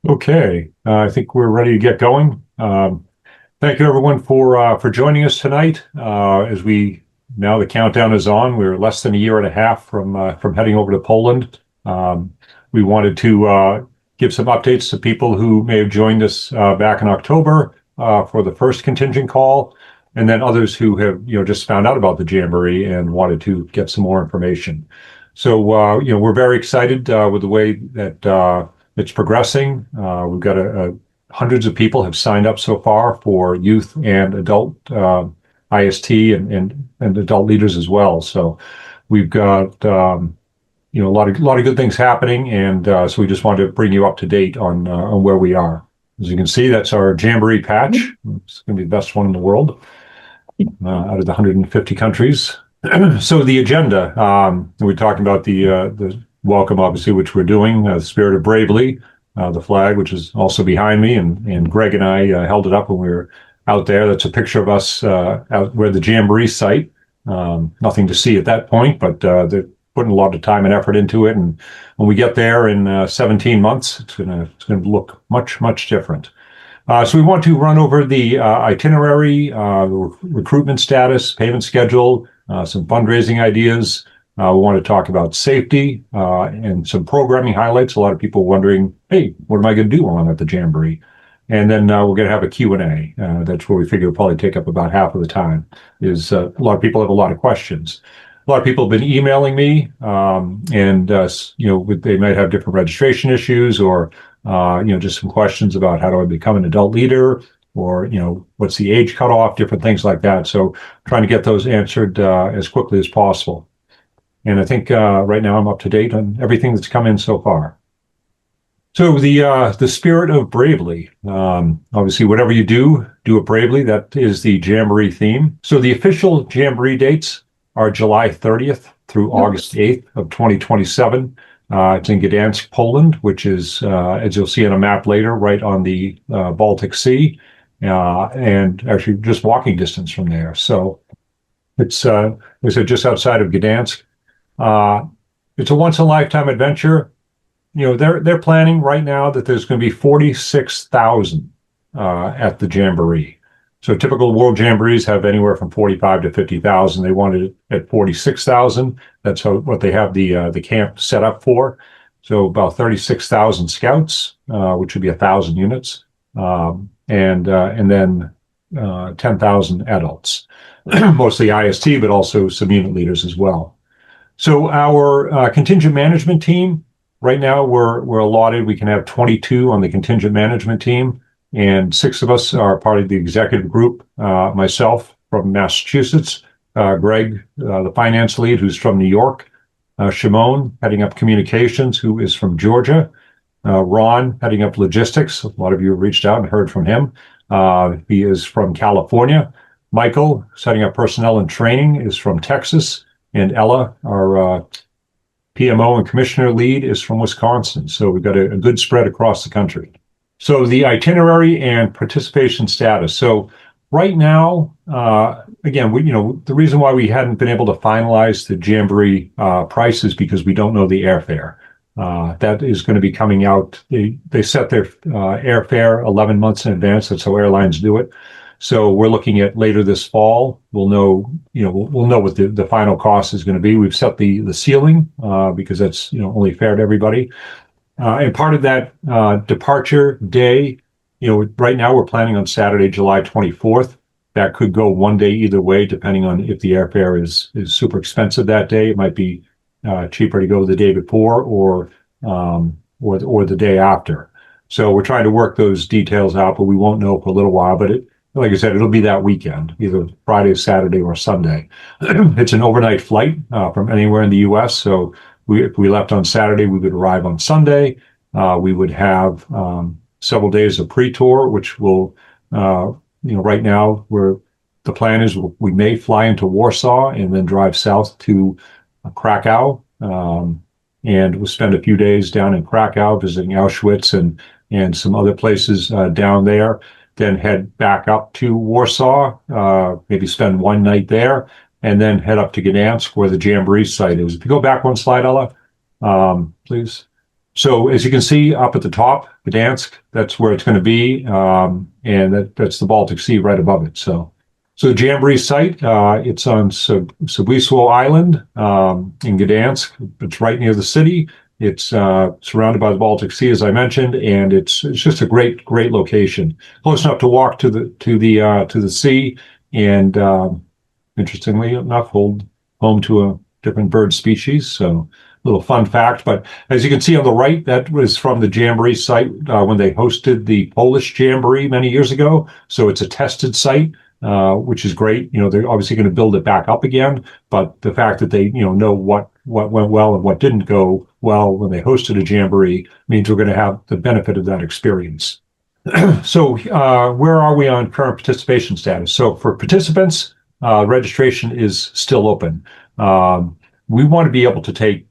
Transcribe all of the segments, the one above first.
Okay, I think we're ready to get going. Thank you, everyone, for joining us tonight. As we now the countdown is on. We're less than a year and a half from heading over to Poland. We wanted to give some updates to people who may have joined us back in October for the first contingent call, and then others who have just found out about the Jamboree and wanted to get some more information. So we're very excited with the way that it's progressing. We've got hundreds of people have signed up so far for youth and adult IST and adult leaders as well. So we've got a lot of good things happening, and so we just wanted to bring you up to date on where we are. As you can see, that's our Jamboree patch. It's going to be the best one in the world out of the 150 countries. So the agenda, we're talking about the welcome, obviously, which we're doing, the Spirit of Bravely, the flag, which is also behind me, and Greg and I held it up when we were out there. That's a picture of us out where the Jamboree site. Nothing to see at that point, but they're putting a lot of time and effort into it. And when we get there in 17 months, it's gonna look much different. So we want to run over the itinerary, recruitment status, payment schedule, some fundraising ideas. We want to talk about safety and some programming highlights. A lot of people wondering, hey, what am I going to do while I'm at the Jamboree? And then we're going to have a Q&A. That's where we figure it'll probably take up about half of the time. A lot of people have a lot of questions. A lot of people have been emailing me, and they might have different registration issues, or just some questions about how do I become an adult leader, or what's the age cutoff, different things like that. So trying to get those answered as quickly as possible. And I think right now I'm up to date on everything that's come in so far. So the Spirit of Bravely. Obviously, whatever you do it bravely. That is the Jamboree theme. So the official Jamboree dates are July 30th through August 8th of 2027. It's in Gdansk, Poland, which is, as you'll see on a map later, right on the Baltic Sea, and actually just walking distance from there. So it's just outside of Gdansk. It's a once-in-a-lifetime adventure. They're planning right now that there's going to be 46,000 at the Jamboree. So typical World Jamborees have anywhere from 45 to 50,000. They wanted it at 46,000. That's what they have the camp set up for. So about 36,000 scouts, which would be 1,000 units, and then 10,000 adults, mostly IST, but also some unit leaders as well. So our contingent management team, right now we're allotted. We can have 22 on the contingent management team. And 6 of us are part of the executive group. Myself from Massachusetts, Greg, the finance lead, who's from New York, Shimon, heading up communications, who is from Georgia, Ron, heading up logistics. A lot of you have reached out and heard from him. He is from California. Michael, setting up personnel and training, is from Texas. And Ella, our PMO and commissioner lead, is from Wisconsin. So we've got a good spread across the country. So the itinerary and participation status. So right now, again, the reason why we hadn't been able to finalize the Jamboree price is because we don't know the airfare. That is going to be coming out. They set their airfare 11 months in advance. That's how airlines do it. So we're looking at later this fall. We'll know, we'll know what the final cost is going to be. We've set the ceiling because that's only fair to everybody. And part of that departure day, right now we're planning on Saturday, July 24th. That could go one day either way, depending on if the airfare is super expensive that day. It might be cheaper to go the day before or the day after. So we're trying to work those details out, but we won't know for a little while. But like I said, it'll be that weekend, either Friday, Saturday, or Sunday. It's an overnight flight from anywhere in the U.S., so if we left on Saturday, we would arrive on Sunday. We would have several days of pre-tour, which will, right now, the plan is we may fly into Warsaw and then drive south to Krakow, and we'll spend a few days down in Krakow visiting Auschwitz and some other places down there. Then head back up to Warsaw, maybe spend one night there, and then head up to Gdansk, where the Jamboree site is. If you go back one slide, Ella, please. So as you can see up at the top, Gdansk, that's where it's going to be, and that's the Baltic Sea right above it. So the Jamboree site, it's on Sobiesko Island in Gdansk. It's right near the city. It's surrounded by the Baltic Sea, as I mentioned, and it's just a great location, close enough to walk to the sea, and interestingly enough, home to a different bird species. So little fun fact. But as you can see on the right, that was from the Jamboree site when they hosted the Polish Jamboree many years ago. So it's a tested site, which is great. They're obviously going to build it back up again, but the fact that they know what went well and what didn't go well when they hosted a Jamboree means we're going to have the benefit of that experience. So where are we on current participation status? So for participants, registration is still open. We want to be able to take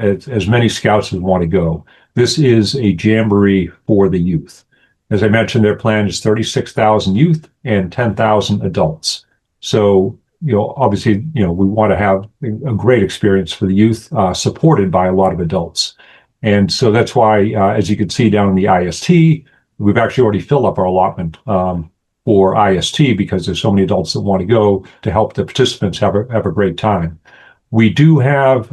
as many scouts as want to go. This is a Jamboree for the youth. As I mentioned, their plan is 36,000 youth and 10,000 adults. So, obviously, we want to have a great experience for the youth, supported by a lot of adults. And so that's why, as you can see down in the IST, we've actually already filled up our allotment for IST because there's so many adults that want to go to help the participants have a great time. We do have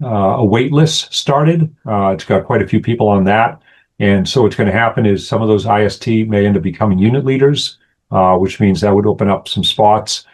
a wait list started. It's got quite a few people on that. And so what's going to happen is some of those IST may end up becoming unit leaders, which means that would open up some spots.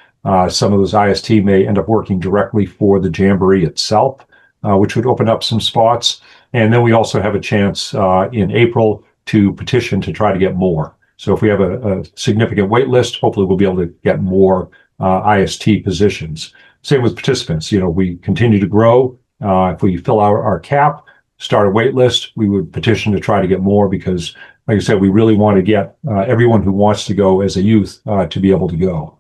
Some of those IST may end up working directly for the Jamboree itself, which would open up some spots. And then we also have a chance in April to petition to try to get more. So if we have a significant wait list, hopefully we'll be able to get more IST positions. Same with participants. We continue to grow. If we fill our cap, start a wait list, we would petition to try to get more because, like I said, we really want to get everyone who wants to go as a youth to be able to go.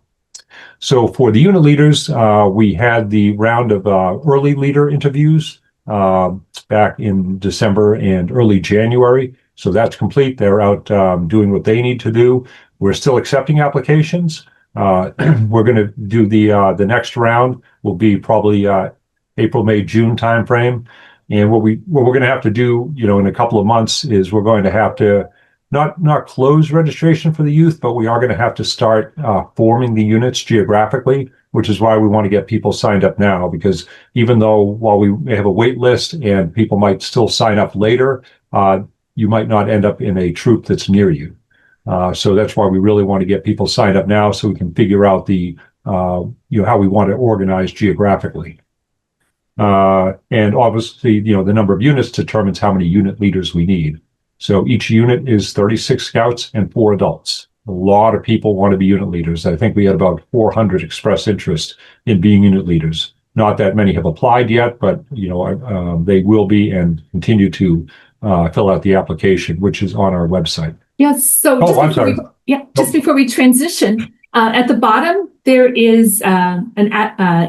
So for the unit leaders, we had the round of early leader interviews back in December and early January. So that's complete. They're out doing what they need to do. We're still accepting applications. We're going to do the next round will be probably April, May, June timeframe. And what we're going to have to do, in a couple of months is we're going to have to not close registration for the youth, but we are going to have to start forming the units geographically, which is why we want to get people signed up now, because even though while we may have a wait list and people might still sign up later, you might not end up in a troop that's near you. So that's why we really want to get people signed up now so we can figure out how we want to organize geographically. And obviously, the number of units determines how many unit leaders we need. So each unit is 36 scouts and 4 adults. A lot of people want to be unit leaders. I think we had about 400 express interest in being unit leaders. Not that many have applied yet, but they will be and continue to fill out the application, which is on our website. Yes. So just before we transition, at the bottom there is an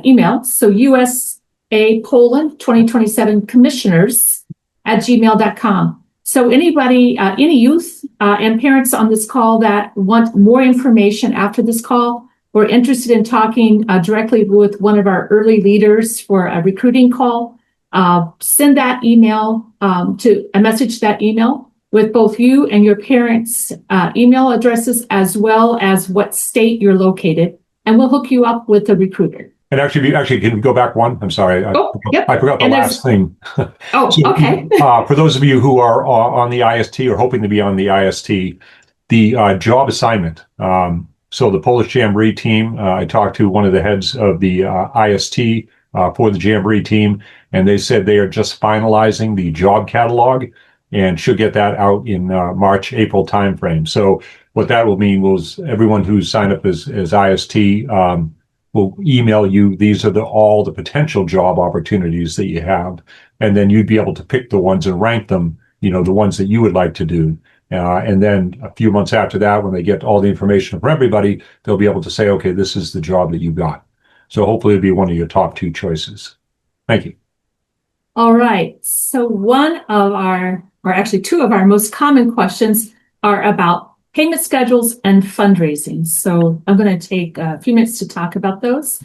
email. So USA Poland 2027 commissioners @gmail.com. So anybody, any youth and parents on this call that want more information after this call or interested in talking directly with one of our early leaders for a recruiting call, send that email a message to that email with both you and your parents' email addresses, as well as what state you're located, and we'll hook you up with a recruiter. And actually, can we go back one? I'm sorry. I forgot the last thing. Okay. For those of you who are on the IST or hoping to be on the IST, the job assignment. So the Polish Jamboree team, I talked to one of the heads of the IST for the Jamboree team, and they said they are just finalizing the job catalog and should get that out in March, April timeframe. So what that will mean was everyone who's signed up as IST will email you. These are all the potential job opportunities that you have. And then you'd be able to pick the ones and rank them, the ones that you would like to do. And then a few months after that, when they get all the information from everybody, they'll be able to say, okay, this is the job that you got. So hopefully it'll be one of your top 2 choices. Thank you. All right. So two of our most common questions are about payment schedules and fundraising. So I'm going to take a few minutes to talk about those.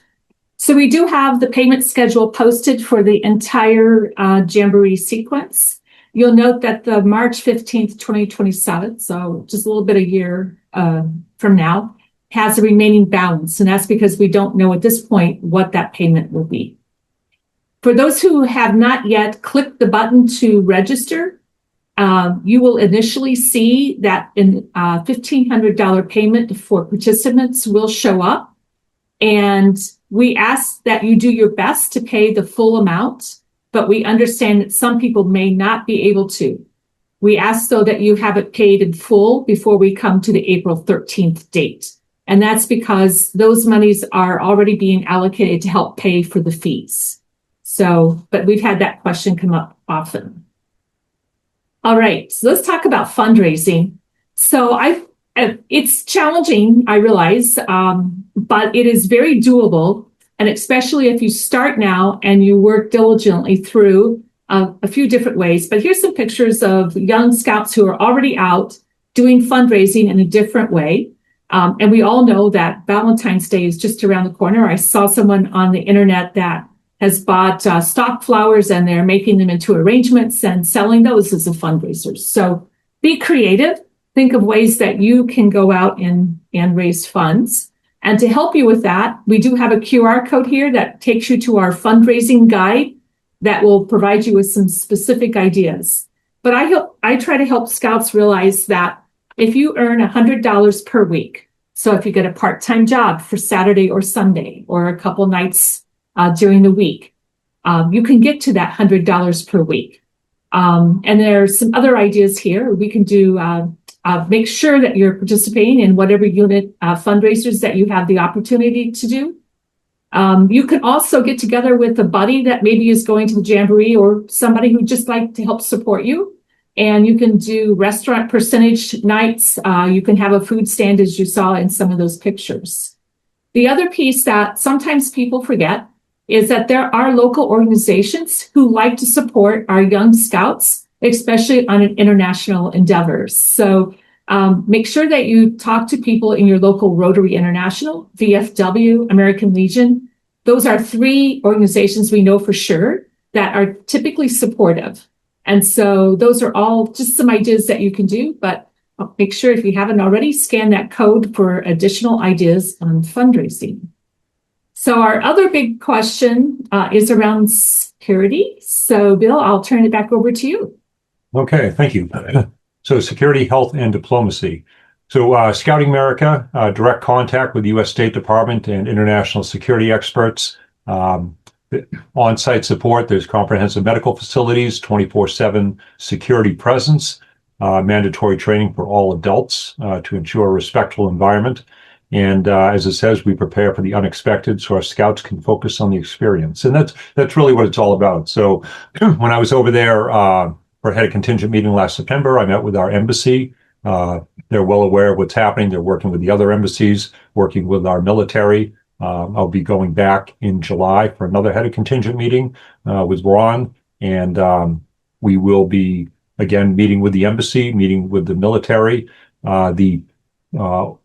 So we do have the payment schedule posted for the entire Jamboree sequence. you'll note that the March 15th, 2027, so just a little bit a year from now, has a remaining balance. And that's because we don't know at this point what that payment will be. For those who have not yet clicked the button to register, you will initially see that a $1,500 payment for participants will show up. And we ask that you do your best to pay the full amount, but we understand that some people may not be able to. We ask, though, that you have it paid in full before we come to the April 13th date. And that's because those monies are already being allocated to help pay for the fees. So, but we've had that question come up often. All right, so let's talk about fundraising. So it's challenging, I realize, but it is very doable. And especially if you start now and you work diligently through a few different ways. But here's some pictures of young scouts who are already out doing fundraising in a different way. And we all know that Valentine's Day is just around the corner. I saw someone on the internet that has bought stock flowers and they're making them into arrangements and selling those as a fundraiser. So be creative. Think of ways that you can go out and raise funds. And to help you with that, we do have a QR code here that takes you to our fundraising guide that will provide you with some specific ideas. But I try to help scouts realize that if you earn $100 per week, so if you get a part-time job for Saturday or Sunday or a couple nights during the week, you can get to that $100 per week. And there's some other ideas here. We can do make sure that you're participating in whatever unit fundraisers that you have the opportunity to do. You can also get together with a buddy that maybe is going to the Jamboree or somebody who just like to help support you. And you can do restaurant percentage nights. You can have a food stand, as you saw in some of those pictures. The other piece that sometimes people forget is that there are local organizations who like to support our young scouts, especially on an international endeavors. So make sure that you talk to people in your local Rotary International, VFW, American Legion. Those are 3 organizations we know for sure that are typically supportive. And so those are all just some ideas that you can do, but make sure if you haven't already, scan that code for additional ideas on fundraising. So our other big question is around security. So Bill, I'll turn it back over to you. Okay, thank you. So security, health, and diplomacy. So Scouting America, direct contact with the U.S. State Department and international security experts. On-site support, there's comprehensive medical facilities, 24/7 security presence, mandatory training for all adults to ensure a respectful environment. And as it says, we prepare for the unexpected so our scouts can focus on the experience. And that's really what it's all about. So when I was over there for a head of contingent meeting last September, I met with our embassy. They're well aware of what's happening. They're working with the other embassies, working with our military. I'll be going back in July for another head of contingent meeting with Ron. And we will be, again, meeting with the embassy, meeting with the military. The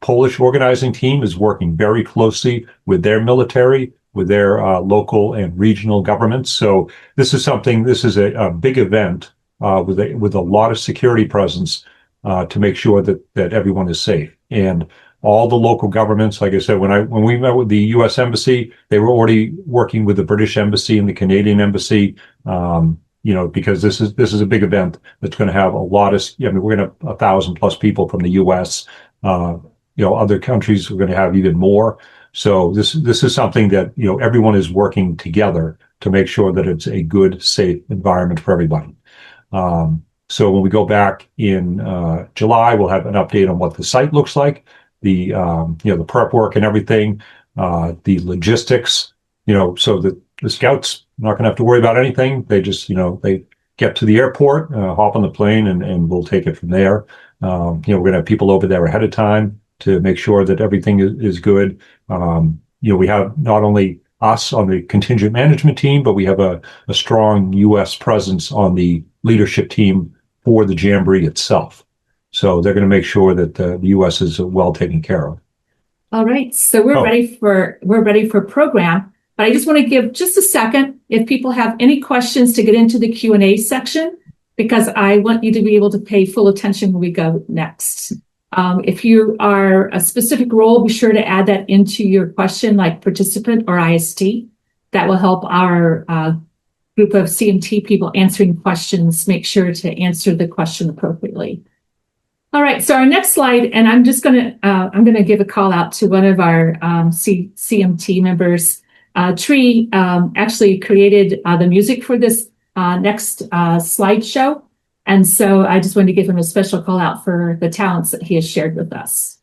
Polish organizing team is working very closely with their military, with their local and regional governments. So this is a big event with a lot of security presence to make sure that everyone is safe. And all the local governments, like I said, when we met with the U.S. Embassy, they were already working with the British Embassy and the Canadian Embassy, because this is a big event that's going to have a lot of, we're going to have 1,000+ people from the U.S. Other countries are going to have even more. So this is something that, everyone is working together to make sure that it's a good, safe environment for everybody. So when we go back in July, we'll have an update on what the site looks like, the prep work and everything, the logistics, so that the scouts are not going to have to worry about anything. They just, they get to the airport, hop on the plane, and we'll take it from there. We're going to have people over there ahead of time to make sure that everything is good. We have not only us on the contingent management team, but we have a strong U.S. presence on the leadership team for the Jamboree itself. So they're going to make sure that the U.S. is well taken care of. All right, so we're ready for program. But I just want to give just a second if people have any questions to get into the Q&A section. because I want you to be able to pay full attention when we go next. If you are a specific role, be sure to add that into your question, like participant or IST. That will help our group of CMT people answering questions, make sure to answer the question appropriately. All right, so our next slide, and I'm gonna give a call out to one of our CMT members. Tree actually created the music for this next slideshow. And so I just wanted to give him a special call out for the talents that he has shared with us.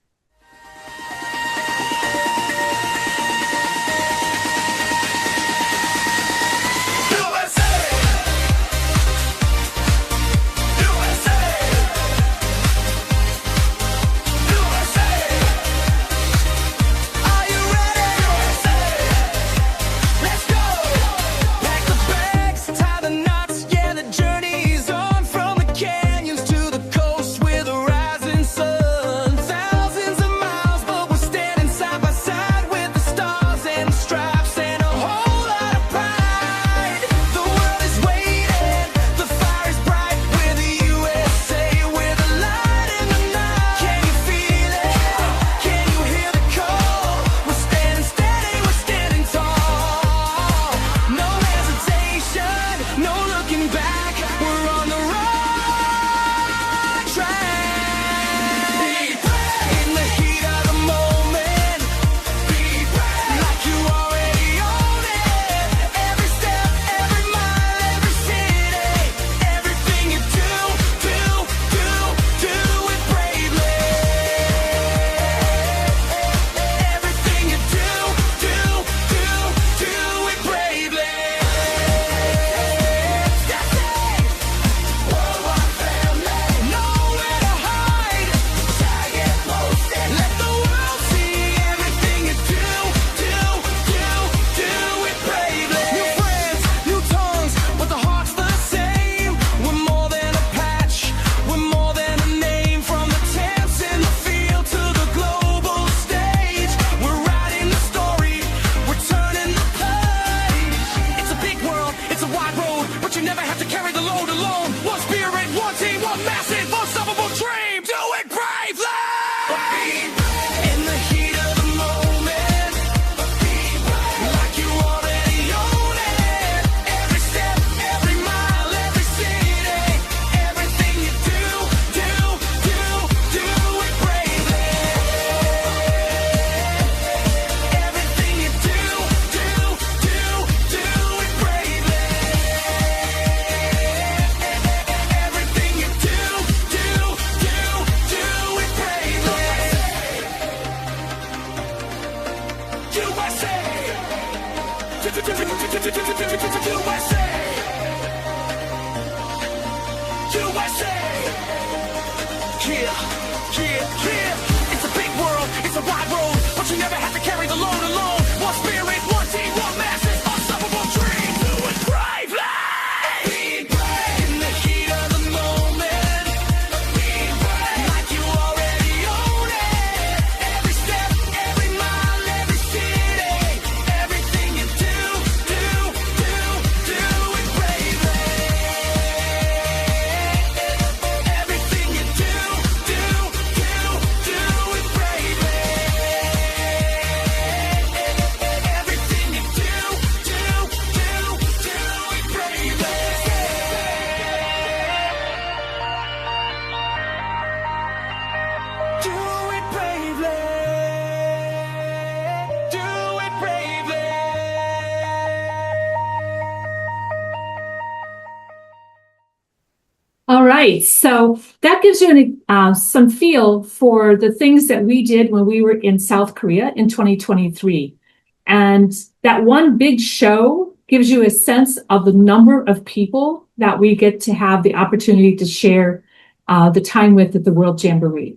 All right, so that gives you some feel for the things that we did when we were in South Korea in 2023. And that one big show gives you a sense of the number of people that we get to have the opportunity to share the time with at the World Jamboree.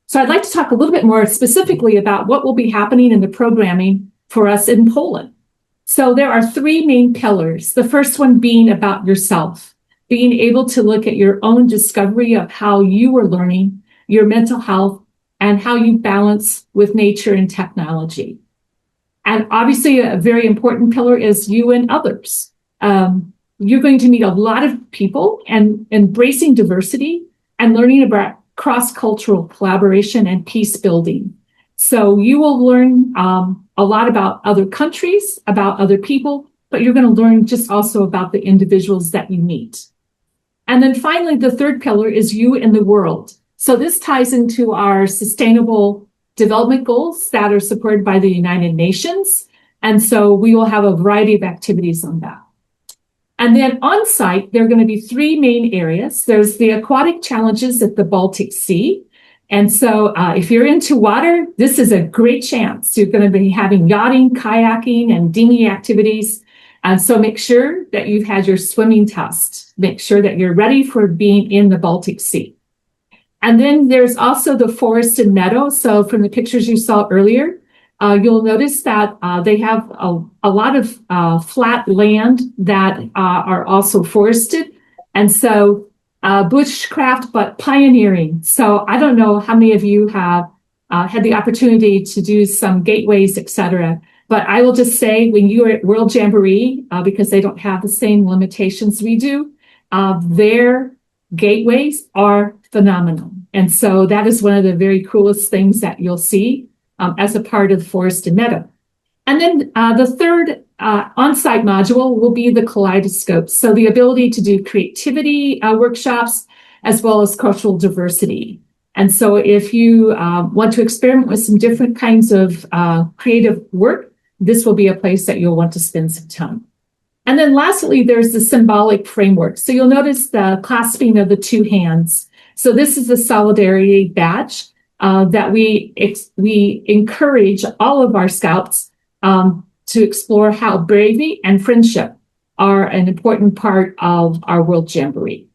So I'd like to talk a little bit more specifically about what will be happening in the programming for us in Poland. So there are three main pillars. The first one being about yourself, being able to look at your own discovery of how you are learning, your mental health, and how you balance with nature and technology. And obviously, a very important pillar is you and others. you're going to meet a lot of people and embracing diversity and learning about cross-cultural collaboration and peace building. So you will learn a lot about other countries, about other people, but you're going to learn just also about the individuals that you meet. And then finally, the third pillar is you in the world. So this ties into our sustainable development goals that are supported by the United Nations. And so we will have a variety of activities on that. And then on site, there are going to be three main areas. There's the aquatic challenges at the Baltic Sea. And so if you're into water, this is a great chance. You're going to be having yachting, kayaking, and dinghy activities. And so make sure that you've had your swimming test. Make sure that you're ready for being in the Baltic Sea. And then there's also the forest and meadow. So from the pictures you saw earlier, you'll notice that they have a lot of flat land that are also forested. And so bushcraft, but pioneering. So I don't know how many of you have had the opportunity to do some gateways, etc. But I will just say when you are at World Jamboree, because they don't have the same limitations we do, their gateways are phenomenal. And so that is one of the very coolest things that you'll see as a part of Forest and Meadow. And then the third on-site module will be the kaleidoscope. So the ability to do creativity workshops as well as cultural diversity. And so if you want to experiment with some different kinds of creative work, this will be a place that you'll want to spend some time. And then lastly, there's the symbolic framework. So you'll notice the clasping of the two hands. So this is the solidarity badge that we encourage all of our scouts to explore how bravery and friendship are an important part of our World Jamboree.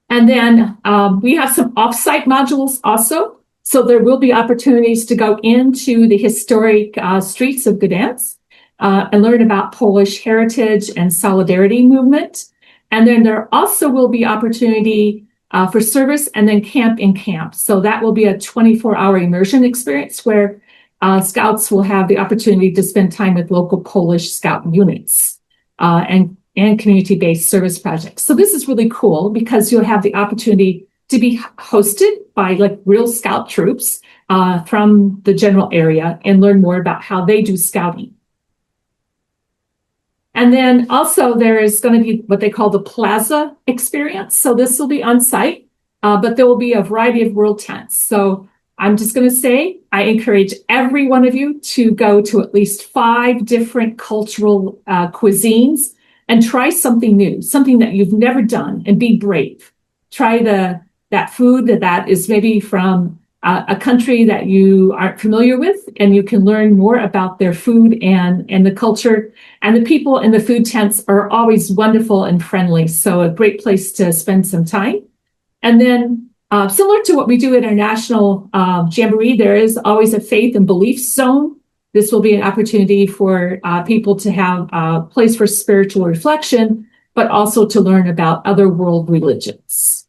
And then we have some off-site modules also. So there will be opportunities to go into the historic streets of Gdansk and learn about Polish heritage and solidarity movement. And then there also will be opportunity for service and then camp in camp. So that will be a 24-hour immersion experience where scouts will have the opportunity to spend time with local Polish scout units and community-based service projects. So this is really cool because you'll have the opportunity to be hosted by like real scout troops from the general area and learn more about how they do scouting. And then also there is going to be what they call the plaza experience. So this will be on site, but there will be a variety of world tents. So I'm just going to say, I encourage every one of you to go to at least 5 different cultural cuisines and try something new, something that you've never done, and be brave. Try that food that is maybe from a country that you aren't familiar with, and you can learn more about their food and the culture. And the people in the food tents are always wonderful and friendly. So a great place to spend some time. And then similar to what we do at our national jamboree, there is always a faith and belief zone. This will be an opportunity for people to have a place for spiritual reflection, but also to learn about other world religions.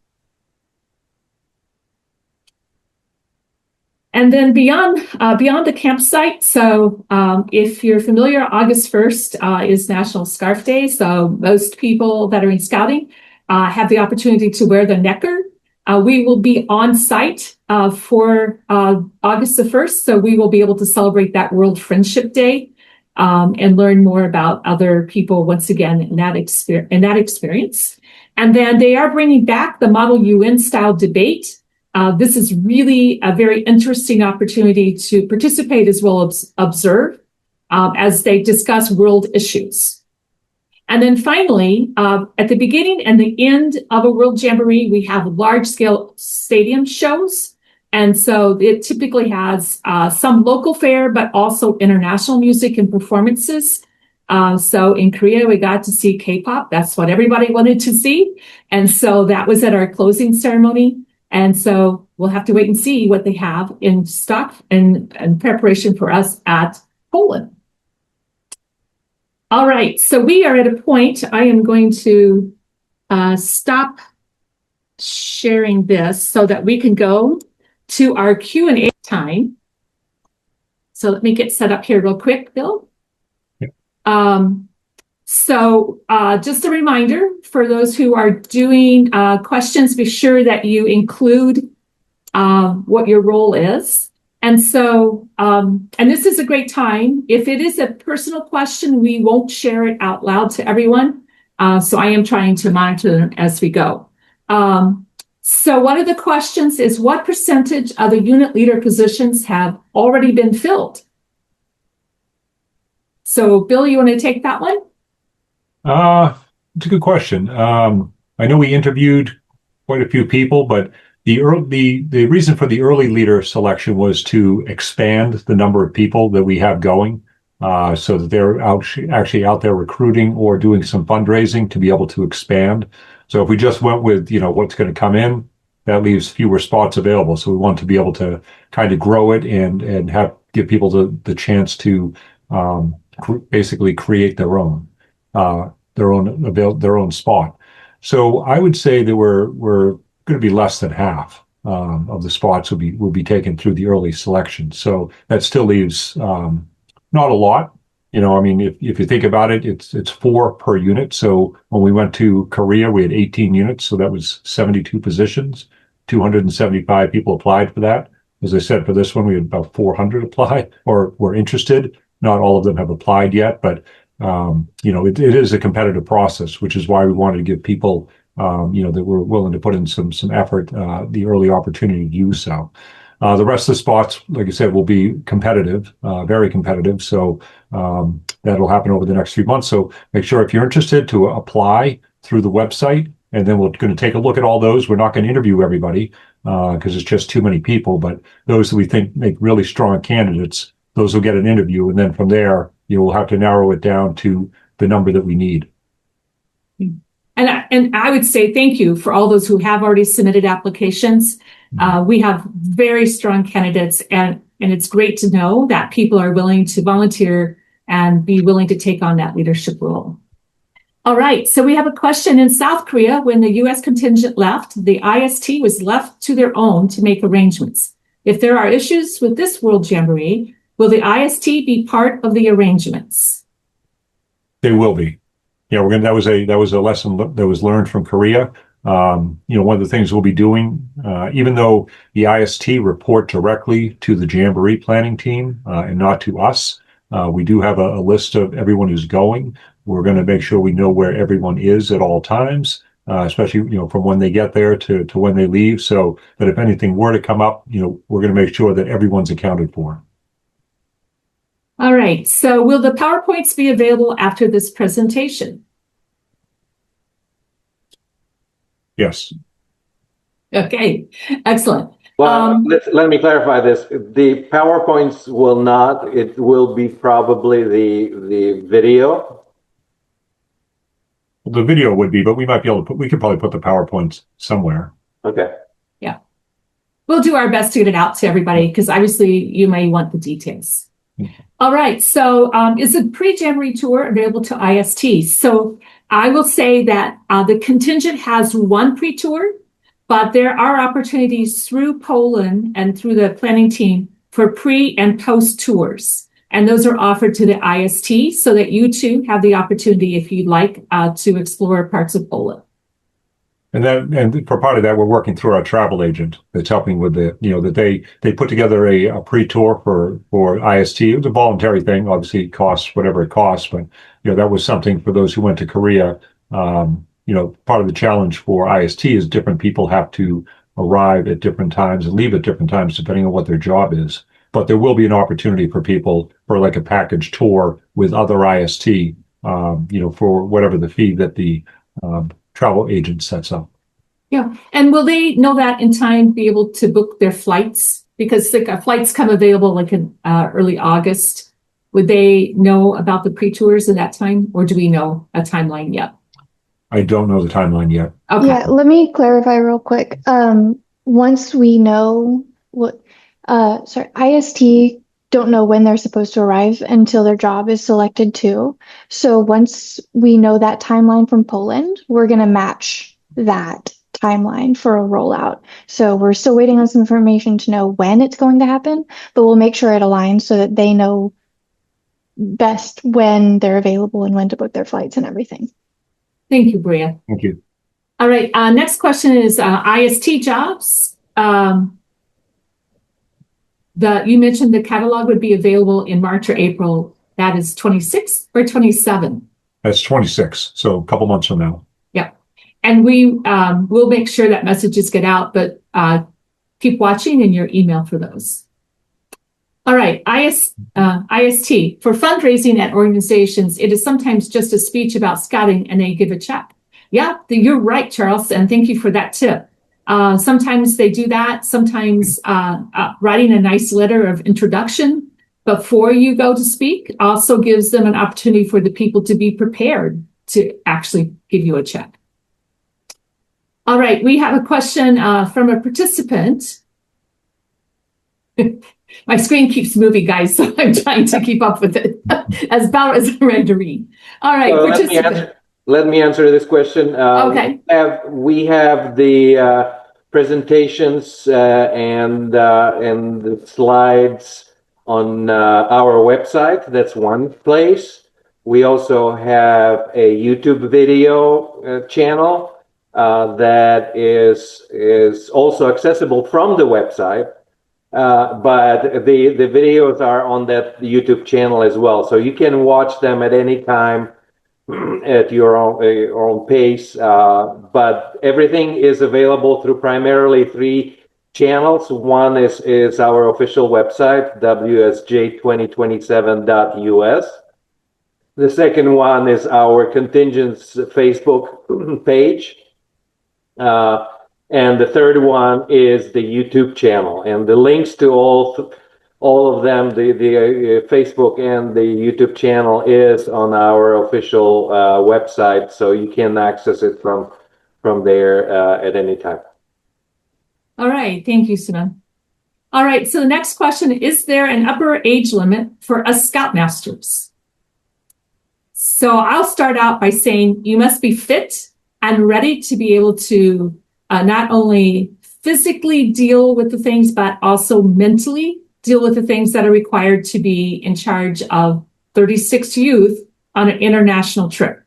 And then beyond the campsite, so if you're familiar, August 1st is National Scarf Day. So most people that are in scouting have the opportunity to wear the necker. We will be on site for August the 1st. So we will be able to celebrate that World Friendship Day and learn more about other people once again in that experience. And then they are bringing back the Model UN style debate. This is really a very interesting opportunity to participate as well as observe as they discuss world issues. And then finally, at the beginning and the end of a World Jamboree, we have large-scale stadium shows. And so it typically has some local fare, but also international music and performances. So in Korea, we got to see K-pop. That's what everybody wanted to see. And so that was at our closing ceremony. And so we'll have to wait and see what they have in stock and preparation for us at Poland. All right, so we are at a point, I am going to stop sharing this so that we can go to our Q&A time. So let me get set up here real quick, Bill. Yeah. So just a reminder for those who are doing questions, be sure that you include what your role is. And so, and this is a great time. If it is a personal question, we won't share it out loud to everyone. So I am trying to monitor them as we go. So one of the questions is, what percentage of the unit leader positions have already been filled? So Bill, you want to take that one? It's a good question. I know we interviewed quite a few people, but the reason for the early leader selection was to expand the number of people that we have going, so that they're actually out there recruiting or doing some fundraising to be able to expand. So if we just went with, what's going to come in, that leaves fewer spots available. So we want to be able to kind of grow it and give people the chance to basically create their own spot. So I would say that we're going to be less than half of the spots will be taken through the early selection. So that still leaves not a lot. I mean, if you think about it, it's 4 per unit. So when we went to Korea, we had 18 units, so that was 72 positions. 275 people applied for that. As I said, for this one, we had about 400 apply or were interested. Not all of them have applied yet, but it is a competitive process, which is why we wanted to give people, that were willing to put in some effort, the early opportunity to do so. The rest of the spots, like I said, will be competitive, very competitive. So that'll happen over the next few months. So make sure if you're interested to apply through the website, and then we're going to take a look at all those. We're not going to interview everybody because it's just too many people, but those that we think make really strong candidates, those will get an interview. And then from there, you'll have to narrow it down to the number that we need. And I would say thank you for all those who have already submitted applications. We have very strong candidates, and it's great to know that people are willing to volunteer and be willing to take on that leadership role. All right, so we have a question. In South Korea, when the U.S. contingent left, the IST was left to their own to make arrangements. If there are issues with this World Jamboree, will the IST be part of the arrangements? They will be. Yeah, that was a lesson that was learned from Korea. One of the things we'll be doing, even though the IST report directly to the Jamboree planning team and not to us, we do have a list of everyone who's going. We're going to make sure we know where everyone is at all times, especially from when they get there to when they leave. So that if anything were to come up, we're going to make sure that everyone's accounted for. All right. So will the PowerPoints be available after this presentation? Yes. Okay. Excellent. Well, let me clarify this. The PowerPoints will not. It will be probably the video. The video would be, but we might be able to we could probably put the PowerPoints somewhere. Okay. Yeah. We'll do our best to get it out to everybody because obviously you may want the details. Mm-hmm. All right. So is the pre-Jamboree tour available to IST? So I will say that the contingent has one pre-tour, but there are opportunities through Poland and through the planning team for pre and post tours. And those are offered to the IST so that you too have the opportunity, if you'd like, to explore parts of Poland. And for part of that, we're working through our travel agent that's helping with that they put together a pre-tour for IST. It was a voluntary thing. Obviously, it costs whatever it costs, but that was something for those who went to Korea. Part of the challenge for IST is different people have to arrive at different times and leave at different times depending on what their job is. But there will be an opportunity for people for like a package tour with other IST, for whatever the fee that the travel agent sets up. Yeah. And will they know that in time, be able to book their flights? Because flights come available like in early August. Would they know about the pre-tours at that time? Or do we know a timeline yet? I don't know the timeline yet. Okay. Yeah, let me clarify real quick. Once we know IST don't know when they're supposed to arrive until their job is selected too. So once we know that timeline from Poland, we're going to match that timeline for a rollout. So we're still waiting on some information to know when it's going to happen, but we'll make sure it aligns so that they know best when they're available and when to book their flights and everything. Thank you, Bria. Thank you. All right, next question is IST jobs. You mentioned the catalog would be available in March or April. That is 26 or 27? That's 26, so a couple months from now. Yeah. And we will make sure that messages get out, but keep watching in your email for those. All right, IST. For fundraising at organizations, it is sometimes just a speech about scouting and they give a check. Yeah, you're right, Charles, and thank you for that tip. Sometimes they do that. Sometimes writing a nice letter of introduction before you go to speak also gives them an opportunity for the people to be prepared to actually give you a check. All right, we have a question from a participant. My screen keeps moving, guys, so I'm trying to keep up with it as about as I'm ready to read. All right, let me answer this question. Okay. We have the presentations and the slides on our website. That's one place. We also have a YouTube video channel that is also accessible from the website. But the videos are on that YouTube channel as well. So you can watch them at any time at your own pace. But everything is available through primarily 3 channels. One is our official website, wsj2027.us. The second one is our Contingent's Facebook page. And the third one is the YouTube channel. And the links to all of them, the Facebook and the YouTube channel, is on our official website, so you can access it from there at any time. All right, thank you, Sinan. All right, so the next question, is there an upper age limit for us Scoutmasters? So I'll start out by saying you must be fit and ready to be able to not only physically deal with the things, but also mentally deal with the things that are required to be in charge of 36 youth on an international trip.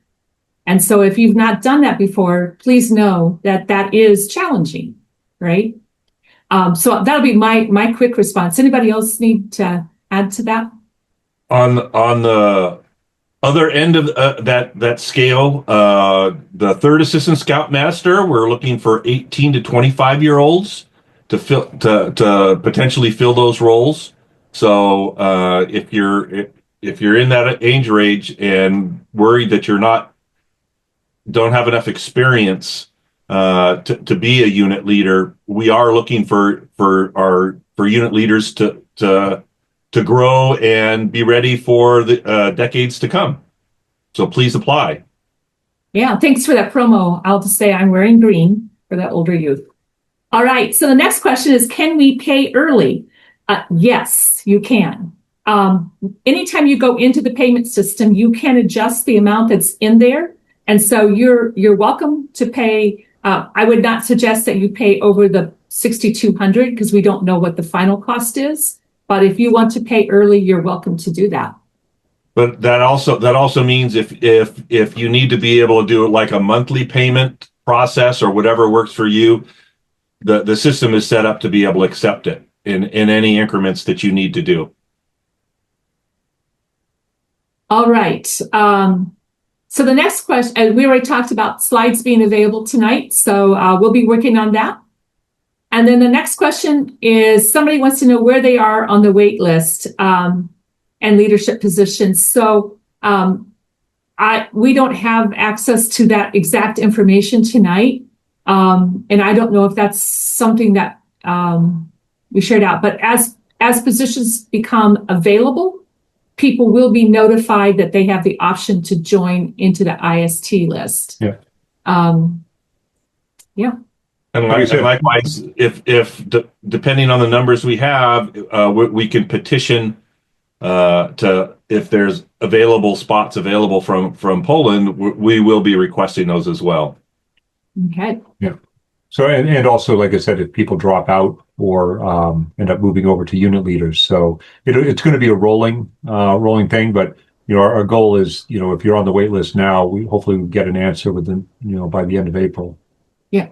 And so if you've not done that before, please know that that is challenging, right? So that'll be my quick response. Anybody else need to add to that? On the other end of that scale, the third assistant scoutmaster, we're looking for 18 to 25-year-olds to potentially fill those roles. So if you're in that age range and worried that don't have enough experience to be a unit leader, we are looking for unit leaders to grow and be ready for the decades to come. So please apply. Yeah, thanks for that promo. I'll just say I'm wearing green for that older youth. All right, so the next question is, can we pay early? Yes, you can. Anytime you go into the payment system, you can adjust the amount that's in there. And so you're welcome to pay. I would not suggest that you pay over the $6,200 because we don't know what the final cost is. But if you want to pay early, you're welcome to do that. But that also means if you need to be able to do it like a monthly payment process or whatever works for you, the system is set up to be able to accept it in any increments that you need to do. All right. So the next question, we already talked about slides being available tonight, so we'll be working on that. And then the next question is, somebody wants to know where they are on the wait list and leadership positions. So we don't have access to that exact information tonight. And I don't know if that's something that we shared out. But as positions become available, people will be notified that they have the option to join into the IST list. Yeah. Yeah. And likewise, if depending on the numbers we have, we can petition to, if there's spots available from Poland, we will be requesting those as well. Okay. Yeah. So and also, like I said, if people drop out or end up moving over to unit leaders. So it's going to be a rolling thing. But our goal is, if you're on the wait list now, we hopefully will get an answer within, by the end of April. Yeah.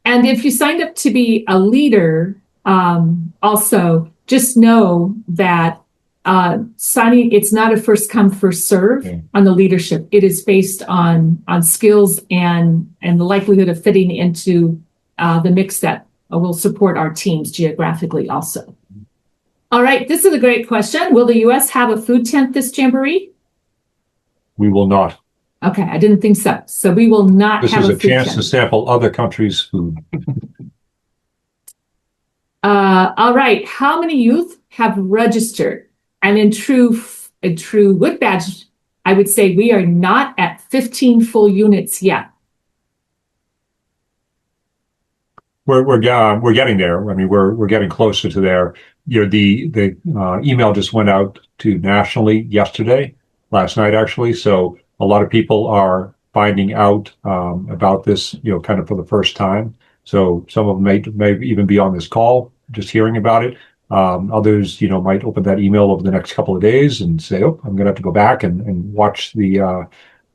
And if you signed up to be a leader, also just know that signing, it's not a first come, first serve on the leadership. It is based on skills and the likelihood of fitting into the mix that will support our teams geographically also. All right, this is a great question. Will the U.S. have a food tent this Jamboree? We will not. Okay, I didn't think so. So we will not have a food tent. This is a chance to sample other countries' food. All right, how many youth have registered? And in true Wood Badge, I would say we are not at 15 full units yet. We're getting there. I mean, we're getting closer to there. The email just went out to nationally last night actually. So a lot of people are finding out about this, kind of for the first time. So some of them may even be on this call, just hearing about it. Others, might open that email over the next couple of days and say, "Oh, I'm going to have to go back and watch the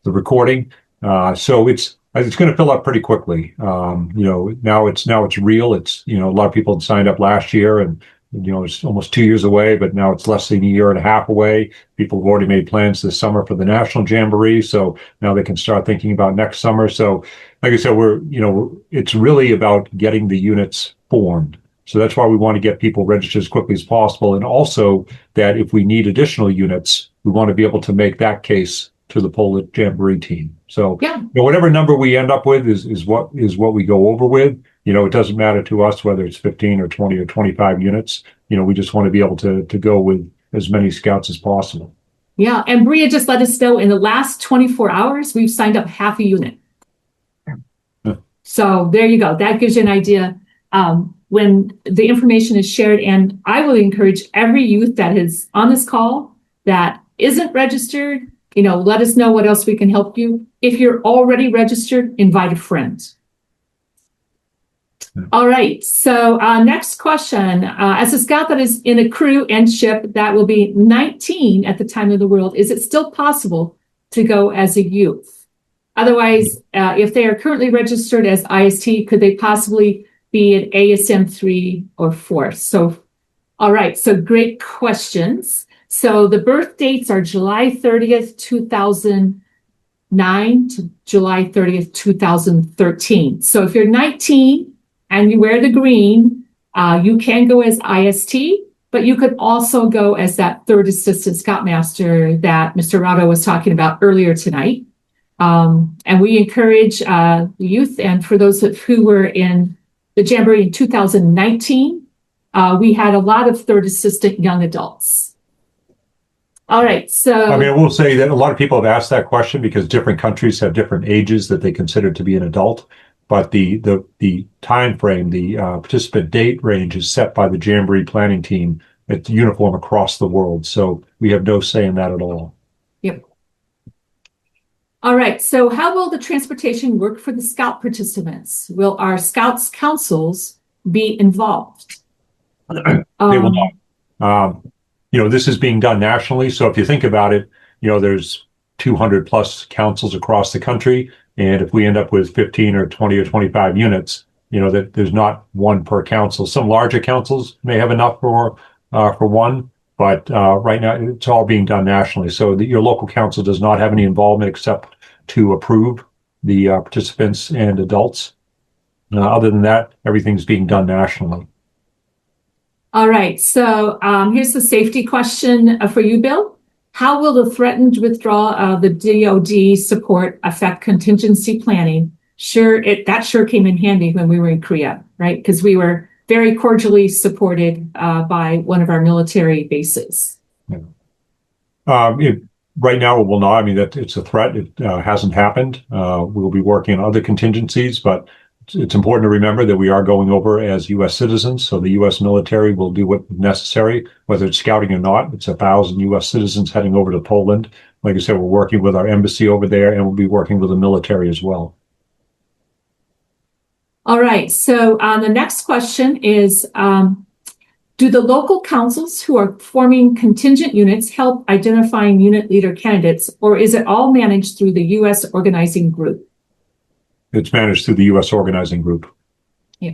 recording." So it's going to fill up pretty quickly. Now it's real. It's a lot of people had signed up last year, and it's almost 2 years away, but now it's less than a year and a half away. People have already made plans this summer for the National Jamboree, so now they can start thinking about next summer. So, like I said, it's really about getting the units formed. So that's why we want to get people registered as quickly as possible, and also that if we need additional units, we want to be able to make that case to the Polish Jamboree team. So whatever number we end up with is what we go over with. It doesn't matter to us whether it's 15 or 20 or 25 units. We just want to be able to go with as many scouts as possible. Yeah, and Bria just let us know in the last 24 hours, we've signed up half a unit. Yeah. So there you go. That gives you an idea when the information is shared. And I will encourage every youth that is on this call that isn't registered, let us know what else we can help you. If you're already registered, invite a friend. All right. So next question. As a scout that is in a crew and ship that will be 19 at the time of the world, is it still possible to go as a youth? Otherwise, if they are currently registered as IST, could they possibly be an ASM 3 or 4? So, all right. So great questions. So the birth dates are July 30th, 2009 to July 30th, 2013. So if you're 19 and you wear the green, you can go as IST, but you could also go as that third assistant scoutmaster that Mr. Rado was talking about earlier tonight. And we encourage the youth, and for those who were in the Jamboree in 2019, we had a lot of third assistant young adults. All right, so I mean, I will say that a lot of people have asked that question because different countries have different ages that they consider to be an adult. But the time frame, the participant date range is set by the Jamboree planning team. It's uniform across the world, so we have no say in that at all. Yep. All right, so how will the transportation work for the scout participants? Will our scouts councils be involved? They will not. This is being done nationally. So if you think about it, there's 200 plus councils across the country. And if we end up with 15 or 20 or 25 units, that there's not one per council. Some larger councils may have enough for one, but right now it's all being done nationally. So your local council does not have any involvement except to approve the participants and adults. Other than that, everything's being done nationally. All right, so here's the safety question for you, Bill. How will the threatened withdrawal of the DoD support affect contingency planning? That sure came in handy when we were in Korea, right? Because we were very cordially supported by one of our military bases. Yeah. Right now, it will not. I mean, that it's a threat. It hasn't happened. We'll be working on other contingencies, but it's important to remember that we are going over as U.S. citizens, so the U.S. military will do what's necessary, whether it's scouting or not. It's 1,000 U.S. citizens heading over to Poland. Like I said, we're working with our embassy over there, and we'll be working with the military as well. All right. So the next question is, do the local councils who are forming contingent units help identifying unit leader candidates, or is it all managed through the U.S. organizing group? It's managed through the U.S. organizing group. Yeah.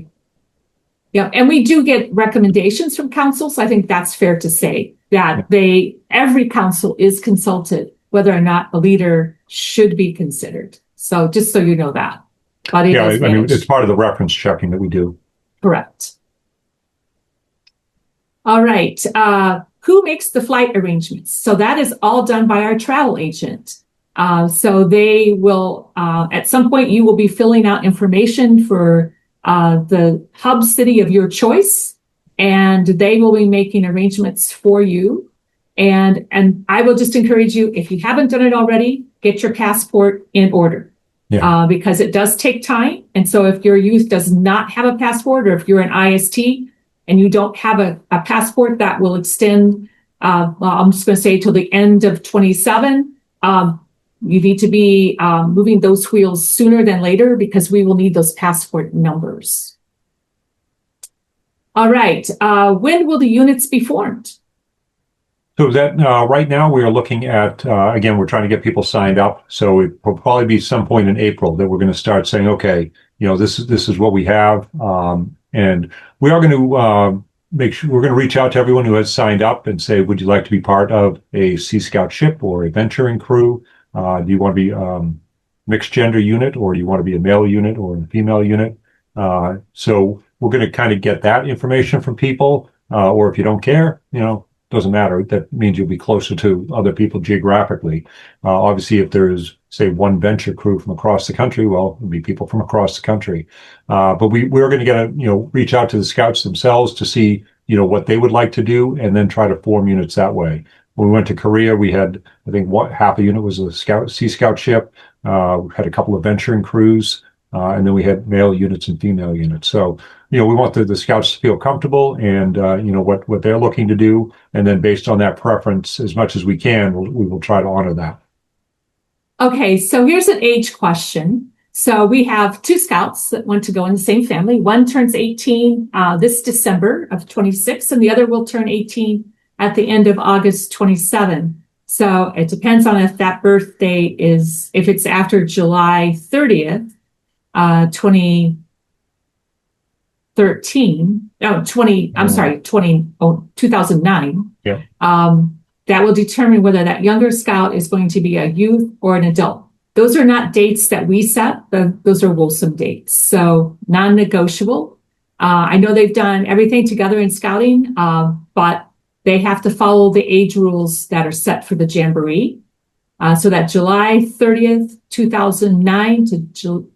Yeah. And we do get recommendations from councils. I think that's fair to say that every council is consulted whether or not a leader should be considered. So just so you know that. But yeah, I mean, it's part of the reference checking that we do. Correct. All right. Who makes the flight arrangements? So that is all done by our travel agent. So they will, at some point, you will be filling out information for the hub city of your choice, and they will be making arrangements for you. And I will just encourage you, if you haven't done it already, get your passport in order. Yeah. Because it does take time. And so if your youth does not have a passport, or if you're an IST and you don't have a passport that will extend, well, I'm just going to say till the end of 27, you need to be moving those wheels sooner than later, because we will need those passport numbers. All right. When will the units be formed? So that right now we are looking at, again, we're trying to get people signed up. So it will probably be some point in April that we're going to start saying, okay, this is what we have. And we are going to make sure we're going to reach out to everyone who has signed up and say, would you like to be part of a Sea Scout ship or a venturing crew? Do you want to be mixed gender unit, or do you want to be a male unit or a female unit? So we're going to kind of get that information from people, or if you don't care, doesn't matter. That means you'll be closer to other people geographically. Obviously, if there's, say, one venture crew from across the country, well, it'll be people from across the country. But we're going to reach out to the scouts themselves to see, what they would like to do, and then try to form units that way. When we went to Korea, we had, I think, half a unit was a Sea Scout ship. We had a couple of venturing crews, and then we had male units and female units. So, we want the scouts to feel comfortable and, what they're looking to do. And then based on that preference, as much as we can, we will try to honor that. Okay, so here's an age question. So we have two scouts that want to go in the same family. One turns 18 this December of 26, and the other will turn 18 at the end of August 27. So it depends on if that birthday is, if it's after July 30th, 2013. Oh, 20, I'm sorry, 2009. Yeah. That will determine whether that younger scout is going to be a youth or an adult. Those are not dates that we set, those are Wilson dates. So non-negotiable. I know they've done everything together in scouting, but they have to follow the age rules that are set for the Jamboree. So that July 30th, 2009 to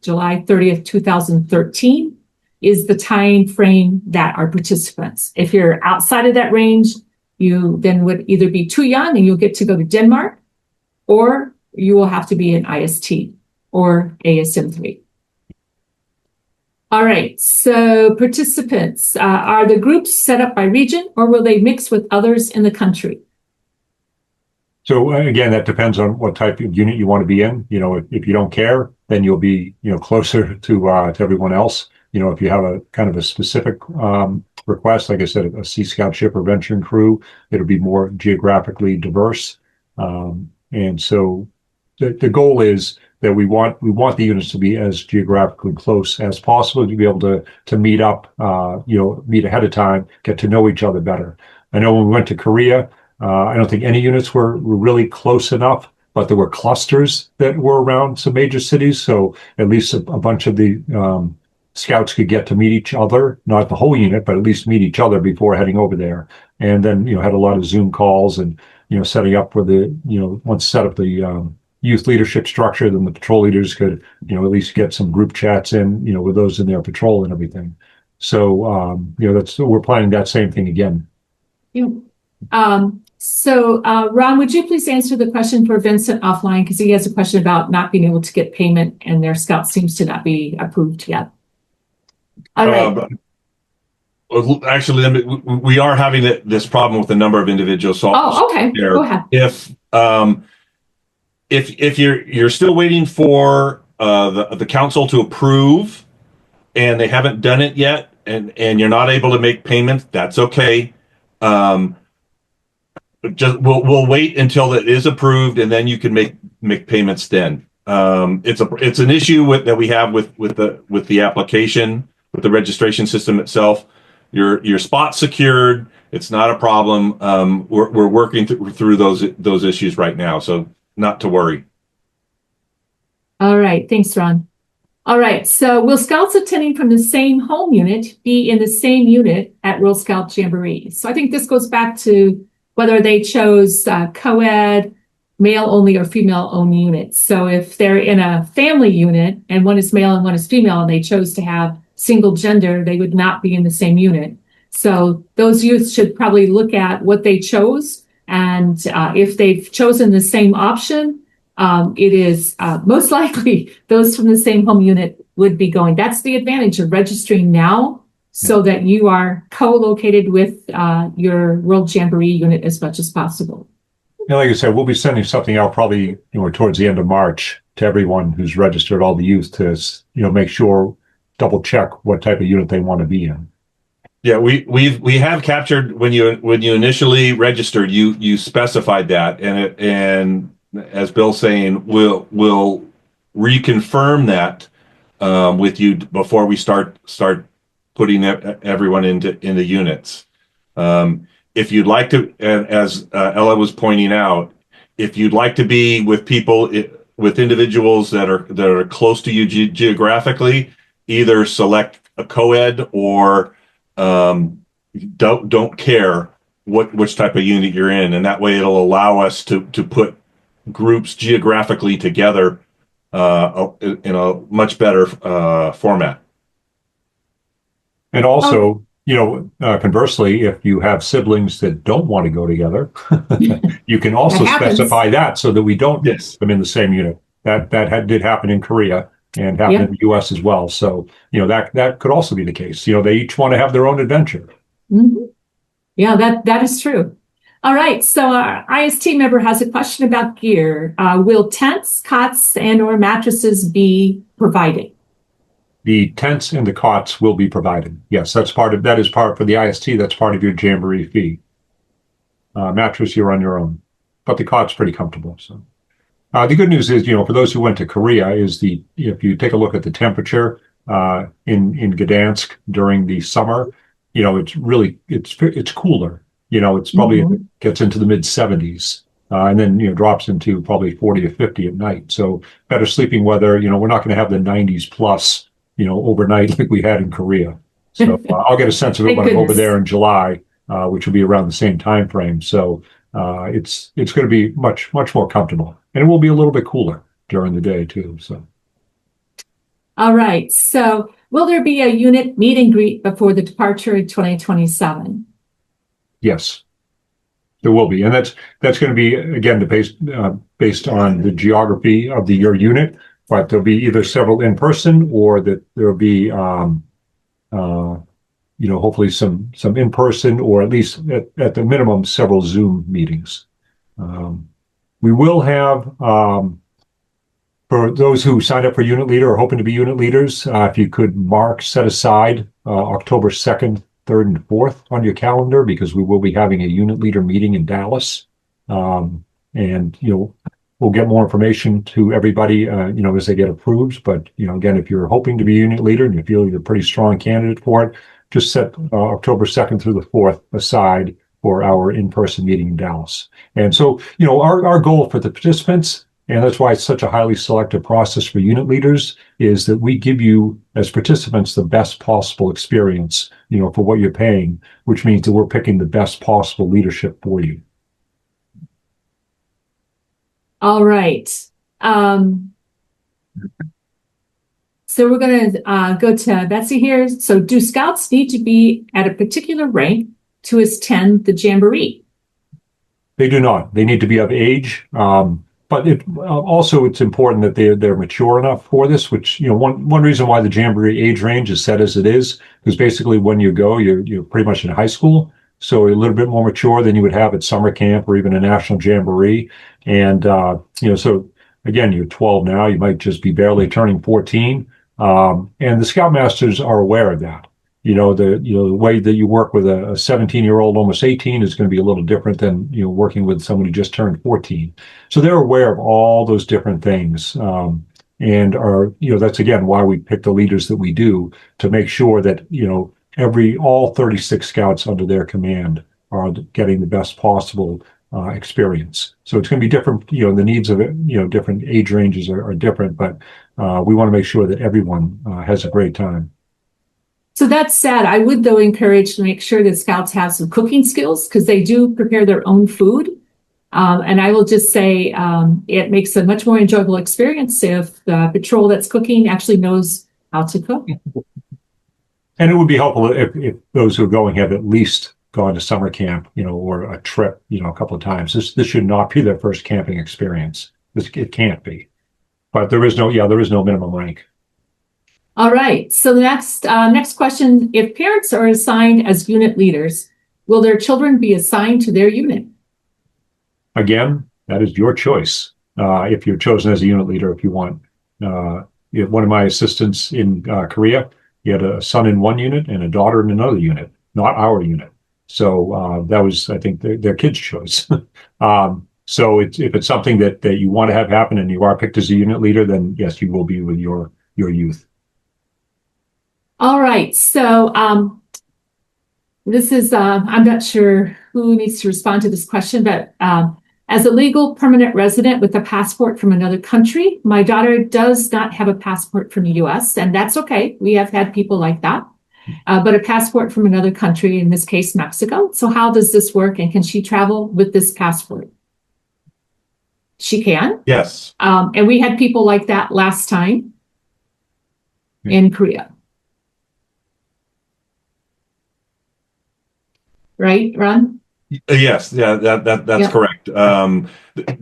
July 30th, 2013 is the time frame that are participants. If you're outside of that range, you then would either be too young and you'll get to go to Denmark, or you will have to be an IST or ASM 3. All right, so participants, are the groups set up by region, or will they mix with others in the country? So again, that depends on what type of unit you want to be in. If you don't care, then you'll be, closer to everyone else. If you have a kind of a specific request, like I said, a Sea Scout ship or venturing crew, it'll be more geographically diverse. And so the goal is that we want the units to be as geographically close as possible, to be able to meet up, meet ahead of time, get to know each other better. I know when we went to Korea, I don't think any units were really close enough, but there were clusters that were around some major cities. So at least a bunch of the scouts could get to meet each other, not the whole unit, but at least meet each other before heading over there. And then, had a lot of Zoom calls and, setting up for once set up the youth leadership structure, then the patrol leaders could, at least get some group chats in, with those in their patrol and everything. So, we're planning that same thing again. Yeah. So, Ron, would you please answer the question for Vincent offline? Because he has a question about not being able to get payment and their scout seems to not be approved yet. All right. Actually, we are having this problem with a number of individuals. So okay. Go ahead. If you're still waiting for the council to approve and they haven't done it yet, and you're not able to make payments, that's okay. Um, just we'll wait until it is approved, and then you can make payments then. It's an issue that we have with the application, with the registration system itself. Your spot's secured. It's not a problem. We're working through those issues right now, so not to worry. All right. Thanks, Ron. All right. So will Scouts attending from the same home unit be in the same unit at World Scout Jamboree? So I think this goes back to whether they chose co-ed, male only or female only units. So if they're in a family unit and one is male and one is female and they chose to have single gender, they would not be in the same unit. So those youths should probably look at what they chose. And if they've chosen the same option, it is most likely those from the same home unit would be going. That's the advantage of registering now, so that you are co-located with your World Jamboree unit as much as possible. And like I said, we'll be sending something out probably towards the end of March to everyone who's registered, all the youth, to make sure, double check what type of unit they want to be in. Yeah, we have captured when you initially registered, you specified that, and as Bill's saying, we'll reconfirm that with you before we start putting everyone into units. If you'd like to, as Ella was pointing out, if you'd like to be with people, with individuals that are close to you geographically, either select a co-ed or don't care which type of unit you're in, and that way it'll allow us to put groups geographically together in a much better format. And also, conversely, if you have siblings that don't want to go together, you can also specify that so that we don't put them in the same unit. That did happen in Korea and happened in the U.S. as well. So, that could also be the case. They each want to have their own adventure. Mm-hmm. Yeah, that is true. All right. So our IST member has a question about gear. Will tents, cots, and/or mattresses be provided? The tents and the cots will be provided. Yes, that is part for the IST. That's part of your Jamboree fee. Mattress, you're on your own, but the cot's pretty comfortable. So the good news is, for those who went to Korea, if you take a look at the temperature in Gdansk during the summer, it's cooler. It's probably gets into the mid 70s. And then, drops into probably 40 to 50 at night. So better sleeping weather. We're not going to have the 90s plus, overnight like we had in Korea. So I'll get a sense of it when I'm over there in July, which will be around the same time frame. So it's going to be much more comfortable, and it will be a little bit cooler during the day too. So. All right. So will there be a unit meet and greet before the departure in 2027? Yes. There will be, and that's going to be again based on the geography of your unit. But there'll be either several in person, or that there'll be, hopefully some in person, or at least at the minimum several Zoom meetings. We will have, for those who signed up for unit leader or hoping to be unit leaders, if you could set aside October 2nd. 3rd and 4th on your calendar, because we will be having a unit leader meeting in Dallas. And, we'll get more information to everybody, as they get approved. But, again, if you're hoping to be unit leader and you feel you're a pretty strong candidate for it, just set October 2nd through the 4th aside for our in-person meeting in Dallas. And so, our goal for the participants, and that's why it's such a highly selective process for unit leaders, is that we give you, as participants, the best possible experience, for what you're paying, which means that we're picking the best possible leadership for you. All right. So we're going to go to Betsy here. So do scouts need to be at a particular rank to attend the Jamboree? They do not. They need to be of age. But it's important that they're mature enough for this, which, one reason why the Jamboree age range is set as it is basically when you go, you're pretty much in high school. So a little bit more mature than you would have at summer camp or even a national Jamboree. And, so again, you're 12 now, you might just be barely turning 14. And the Scoutmasters are aware of that. The way that you work with a 17-year-old, almost 18, is going to be a little different than working with someone who just turned 14. So they're aware of all those different things, and are that's again why we pick the leaders that we do, to make sure that all 36 scouts under their command are getting the best possible experience. So it's going to be different. The needs of it, different age ranges are different, but we want to make sure that everyone has a great time. So that said, I would though encourage to make sure that scouts have some cooking skills, because they do prepare their own food. And I will just say it makes a much more enjoyable experience if the patrol that's cooking actually knows how to cook. And it would be helpful if those who are going have at least gone to summer camp, or a trip, a couple of times. This should not be their first camping experience. It can't be. But there is no minimum rank. All right. So the next question: if parents are assigned as unit leaders, will their children be assigned to their unit? Again, that is your choice. If you're chosen as a unit leader, if you want. One of my assistants in Korea, he had a son in one unit and a daughter in another unit, not our unit. So that was, I think, their kid's choice. So if it's something that you want to have happen and you are picked as a unit leader, then yes, you will be with your youth. All right. So this is, I'm not sure who needs to respond to this question, but as a legal permanent resident with a passport from another country, my daughter does not have a passport from the US, and that's okay. We have had people like that, but a passport from another country, in this case, Mexico. So how does this work, and can she travel with this passport? She can. Yes. And we had people like that last time in Korea. Right, Ron? Yes, yeah, that's correct.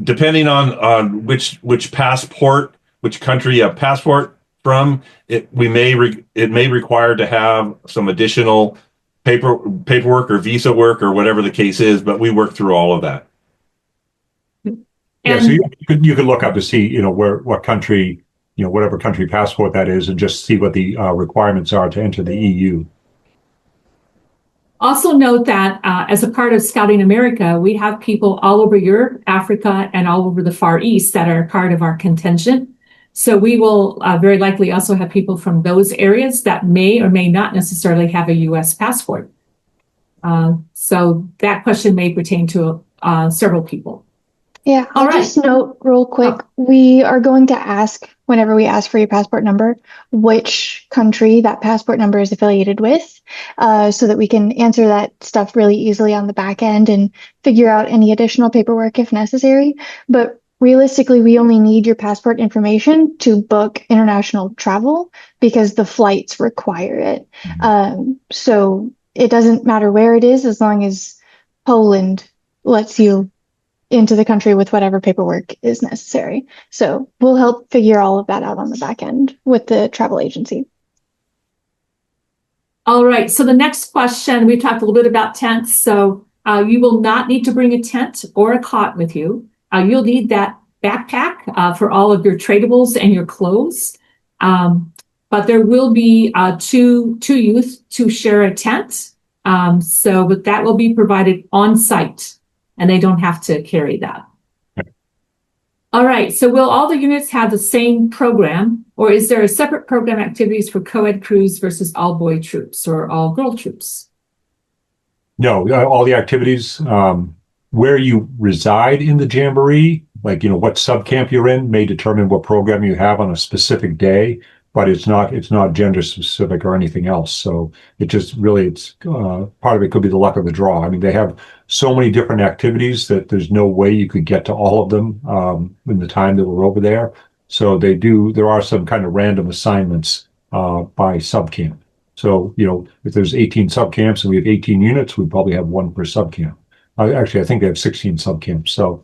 Depending on which passport, which country you have passport from, it may require to have some additional paperwork or visa work or whatever the case is, but we work through all of that. Yeah, so you could look up to see what country, whatever country passport that is, and just see what the requirements are to enter the EU. Also note that as a part of Scouting America, we have people all over Europe, Africa, and all over the Far East that are part of our contingent. So we will very likely also have people from those areas that may or may not necessarily have a U.S. passport. So that question may pertain to several people. Yeah, I'll just note real quick, we are going to ask, whenever we ask for your passport number, which country that passport number is affiliated with, so that we can answer that stuff really easily on the back end and figure out any additional paperwork if necessary. But realistically, we only need your passport information to book international travel because the flights require it. So it doesn't matter where it is, as long as Poland lets you into the country with whatever paperwork is necessary. So we'll help figure all of that out on the back end with the travel agency. All right. So the next question, we talked a little bit about tents. So you will not need to bring a tent or a cot with you. You'll need that backpack for all of your tradables and your clothes. But there will be two youth to share a tent. But that will be provided on site, and they don't have to carry that. All right. So will all the units have the same program, or is there a separate program activities for co-ed crews versus all boy troops or all girl troops? No, all the activities, where you reside in the Jamboree, like, what subcamp you're in may determine what program you have on a specific day, but it's not gender specific or anything else. So it just really, it's part of it could be the luck of the draw. I mean, they have so many different activities that there's no way you could get to all of them in the time that we're over there. So there are some kind of random assignments by subcamp. So, if there's 18 subcamps and we have 18 units, we probably have one per subcamp. Actually, I think they have 16 subcamps. So,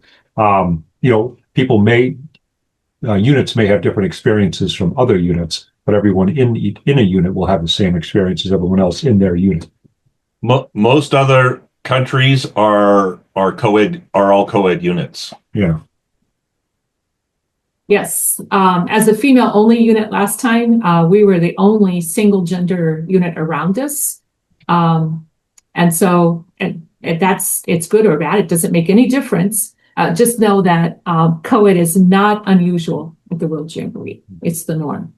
units may have different experiences from other units, but everyone in a unit will have the same experience as everyone else in their unit. Most other countries are all co-ed units. Yeah. Yes. As a female-only unit last time, we were the only single-gender unit around us. And so it's good or bad. It doesn't make any difference. Just know that co-ed is not unusual at the World Jamboree. It's the norm.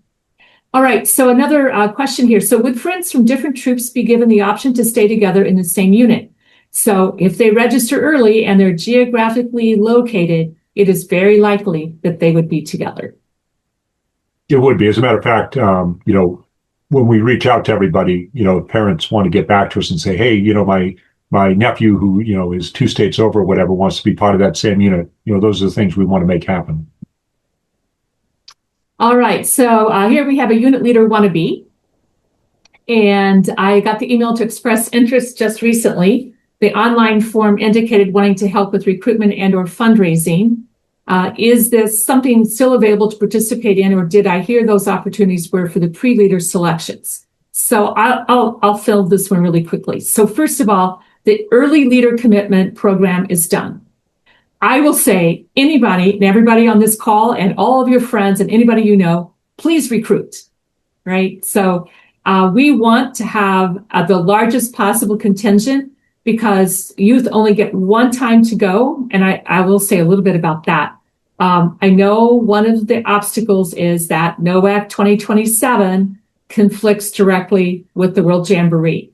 All right, so another question here. So would friends from different troops be given the option to stay together in the same unit? So if they register early and they're geographically located, it is very likely that they would be together. It would be. As a matter of fact, when we reach out to everybody, parents want to get back to us and say, hey, my nephew who, is 2 states over or whatever wants to be part of that same unit. Those are the things we want to make happen. All right, so here we have a unit leader wannabe. And I got the email to express interest just recently. The online form indicated wanting to help with recruitment and or fundraising. Is this something still available to participate in, or did I hear those opportunities were for the pre-leader selections? So I'll fill this one really quickly. So first of all, the early leader commitment program is done. I will say anybody and everybody on this call and all of your friends and anybody please recruit, right? So we want to have the largest possible contingent because youth only get one time to go. And I will say a little bit about that. I know one of the obstacles is that NOAC 2027 conflicts directly with the World Jamboree.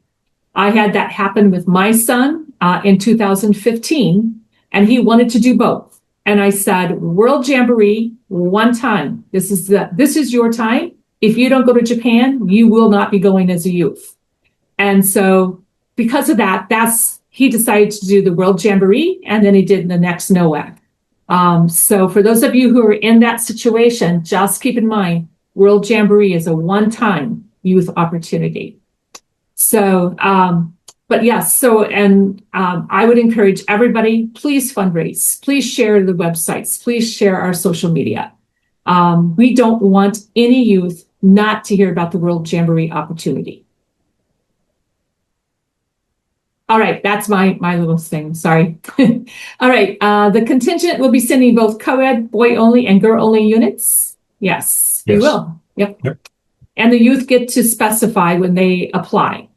I had that happen with my son in 2015, and he wanted to do both. And I said, World Jamboree, one time. This is your time. If you don't go to Japan, you will not be going as a youth. And so because of that, he decided to do the World Jamboree, and then he did the next NOAC. So for those of you who are in that situation, just keep in mind, World Jamboree is a one-time youth opportunity. So, but yes, I would encourage everybody, please fundraise, please share the websites, please share our social media. We don't want any youth not to hear about the World Jamboree opportunity. All right, that's my little thing, sorry. All right, the contingent will be sending both co-ed, boy-only, and girl-only units. Yes, we will. Yep. And the youth get to specify when they apply.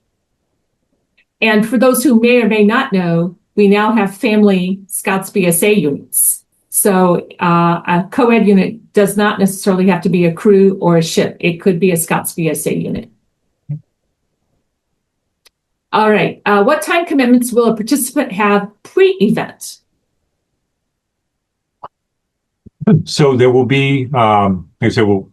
And for those who may or may not know, we now have family Scouts BSA units. So a co-ed unit does not necessarily have to be a crew or a ship. It could be a Scouts BSA unit. All right. What time commitments will a participant have pre-event? So there will be, like I said, we'll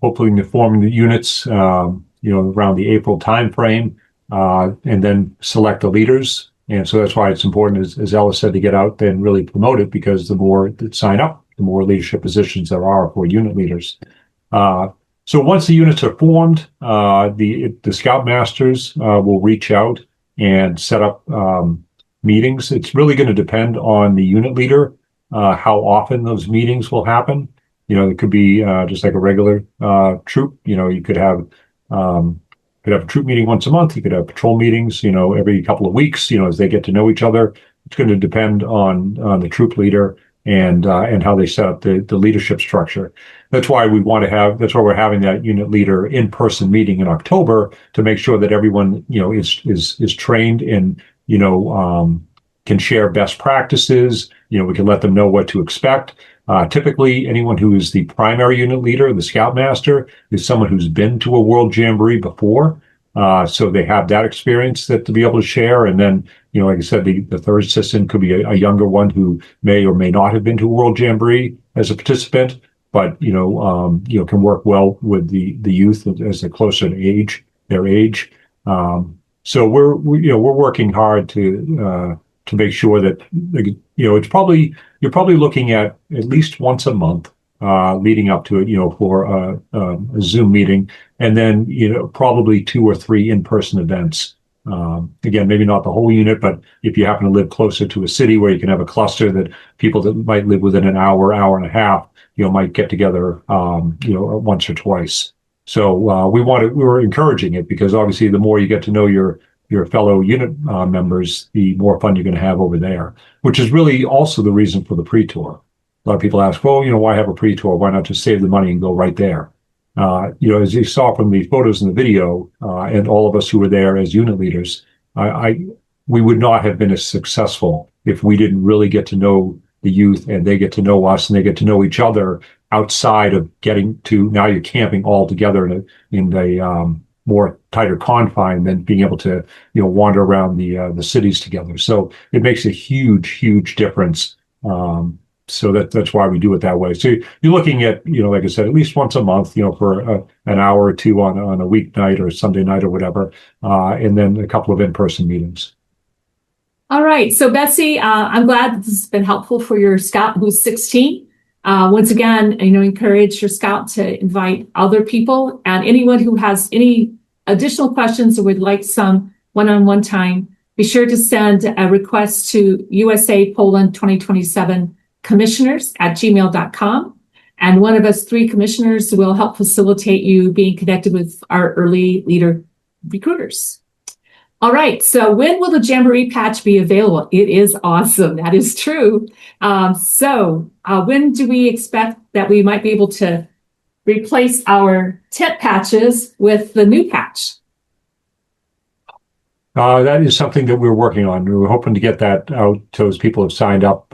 hopefully form the units, around the April timeframe, and then select the leaders. And so that's why it's important, as Ella said, to get out there and really promote it, because the more that sign up, the more leadership positions there are for unit leaders. So once the units are formed, the Scoutmasters will reach out and set up meetings. It's really going to depend on the unit leader, how often those meetings will happen. It could be just like a regular troop. You could have a troop meeting once a month. You could have patrol meetings, every couple of weeks, as they get to know each other. It's going to depend on the troop leader and how they set up the leadership structure. That's why we're having that unit leader in-person meeting in October, to make sure that everyone, is trained and, can share best practices. We can let them know what to expect. Typically, anyone who is the primary unit leader, the Scoutmaster, is someone who's been to a World Jamboree before. So they have that experience to be able to share. And then, like I said, the third assistant could be a younger one who may or may not have been to a World Jamboree as a participant, but, can work well with the youth as they're closer to their age. So we're working hard to make sure that, you're probably looking at least once a month, leading up to it, for a Zoom meeting, and then, probably 2 or 3 in-person events. Again, maybe not the whole unit, but if you happen to live closer to a city where you can have a cluster that people that might live within an hour and a half, might get together, once or twice. So we're encouraging it, because obviously the more you get to know your fellow unit members, the more fun you're going to have over there, which is really also the reason for the pre-tour. a lot of people ask, well, why have a pre-tour? Why not just save the money and go right there? As you saw from the photos in the video, and all of us who were there as unit leaders, we would not have been as successful if we didn't really get to know the youth, and they get to know us, and they get to know each other outside of getting to, now you're camping all together in a more tighter confine than being able to wander around the cities together. So it makes a huge difference. So that's why we do it that way. So you're looking at, like I said, at least once a month, for an hour or two on a weeknight or Sunday night or whatever, and then a couple of in-person meetings. All right. So Betsy, I'm glad that this has been helpful for your scout who's 16. Once again, encourage your scout to invite other people, and anyone who has any additional questions or would like some one-on-one time, be sure to send a request to USA Poland 2027 commissioners@gmail.com. And one of us 3 commissioners will help facilitate you being connected with our early leader recruiters. All right. So when will the Jamboree patch be available? It is awesome. That is true. When do we expect that we might be able to replace our tent patches with the new patch? That is something that we're working on. We're hoping to get that out to those people who have signed up.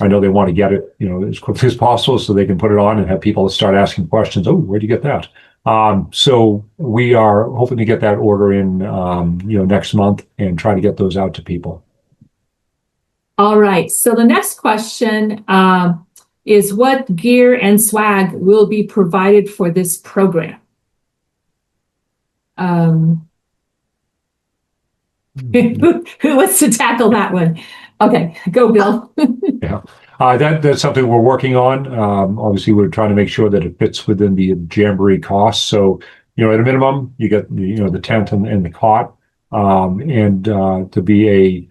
I know they want to get it, as quickly as possible so they can put it on and have people start asking questions. Oh, where'd you get that? So we are hoping to get that order in, next month and try to get those out to people. All right. So the next question is, what gear and swag will be provided for this program? Who wants to tackle that one? Okay, go, Bill. Yeah. That's something we're working on. Obviously, we're trying to make sure that it fits within the Jamboree costs. So, at a minimum, you get the tent and the cot, and to be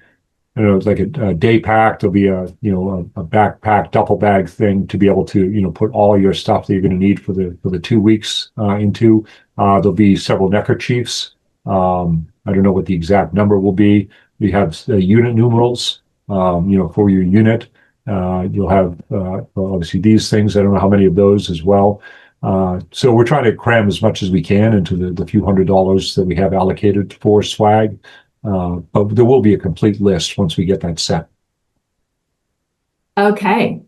like a day pack. There'll be a backpack duffel bag thing to be able to put all your stuff that you're going to need for the 2 weeks into. There'll be several neckerchiefs. I don't know what the exact number will be. We have unit numerals, for your unit. You'll have obviously these things. I don't know how many of those as well. So we're trying to cram as much as we can into the few $100s that we have allocated for swag. But there will be a complete list once we get that set. Okay.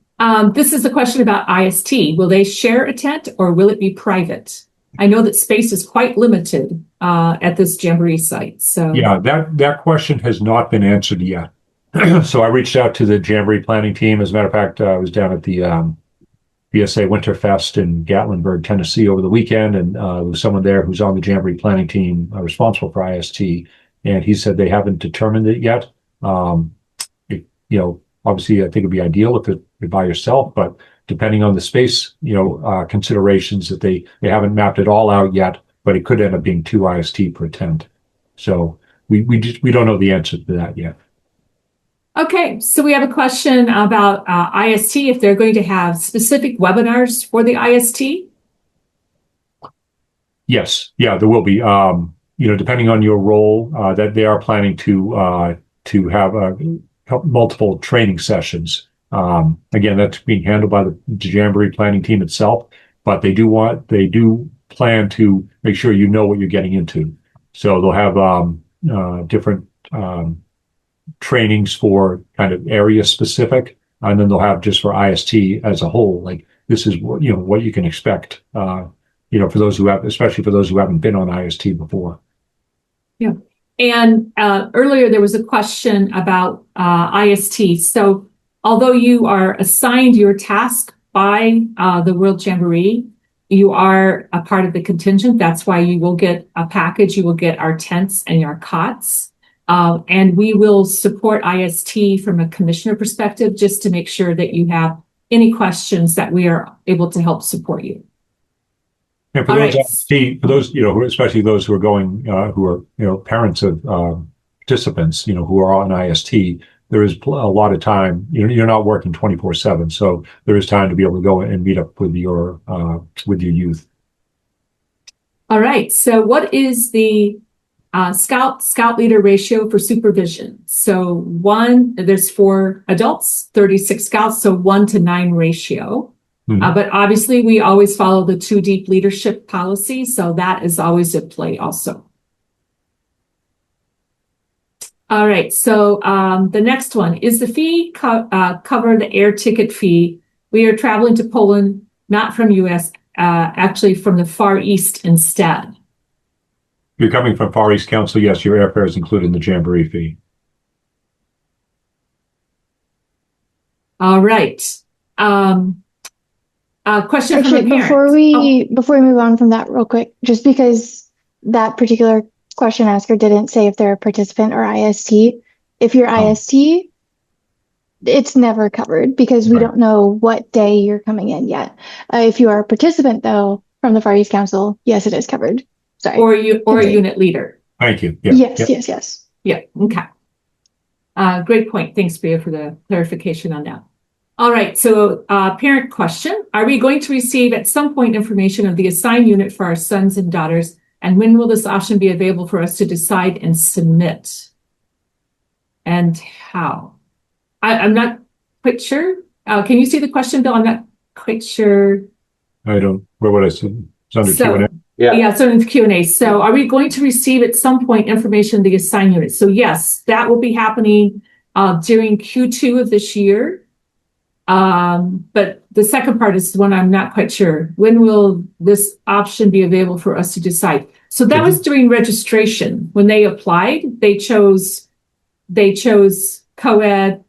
This is a question about IST. Will they share a tent or will it be private? I know that space is quite limited at this Jamboree site. So yeah, that question has not been answered yet. So I reached out to the Jamboree planning team. As a matter of fact, I was down at the BSA Winterfest in Gatlinburg, Tennessee over the weekend, and there was someone there who's on the Jamboree planning team responsible for IST, and he said they haven't determined it yet. Obviously, I think it'd be ideal if you're by yourself, but depending on the space, considerations that they haven't mapped it all out yet, but it could end up being 2 IST per tent. So we don't know the answer to that yet. Okay, so we have a question about IST, if they're going to have specific webinars for the IST. Yes, yeah, there will be. Depending on your role, that they are planning to have multiple training sessions. Again, that's being handled by the Jamboree planning team itself, but they do plan to make sure you know what you're getting into. So they'll have different trainings for kind of area specific, and then they'll have just for IST as a whole. Like, this is what you can expect. For those who have, especially for those who haven't been on IST before. Yeah. And earlier there was a question about IST. So although you are assigned your task by the World Jamboree, you are a part of the contingent. That's why you will get a package. You will get our tents and our cots. And we will support IST from a commissioner perspective, just to make sure that you have any questions that we are able to help support you. And for those, especially those who are going, who are, parents of participants, who are on IST, there is a lot of time. You're not working 24/7, so there is time to be able to go and meet up with your youth. All right. So what is the scout leader ratio for supervision. So there's 4 adults, 36 scouts, so 1-to-9 ratio. But obviously we always follow the 2 deep leadership policy. So that is always at play also. All right. So the next one is the fee cover the air ticket fee. We are traveling to Poland, not from US, actually from the Far East instead. You're coming from Far East Council, yes, your airfare is included in the Jamboree fee. All right. Question Actually, from a parent. Before we move on from that real quick, just because that particular question asker didn't say if they're a participant or IST. If you're IST, it's never covered because we don't know what day you're coming in yet. If you are a participant, though, from the Far East Council, yes, it is covered. Sorry. Or a unit leader. Thank you. Yeah. Yes. Yeah. Okay. Great point. Thanks, Bria, for the clarification on that. All right. So parent question. Are we going to receive at some point information of the assigned unit for our sons and daughters? And when will this option be available for us to decide and submit? And how? I'm not quite sure. Can you see the question, Bill? I'm not quite sure. I don't. Where would I see? It's under Q&A. Yeah, so in the Q&A. So are we going to receive at some point information of the assigned unit? So yes, that will be happening during Q2 of this year. But the second part is the one I'm not quite sure. When will this option be available for us to decide? So that was during registration. When they applied, they chose co-ed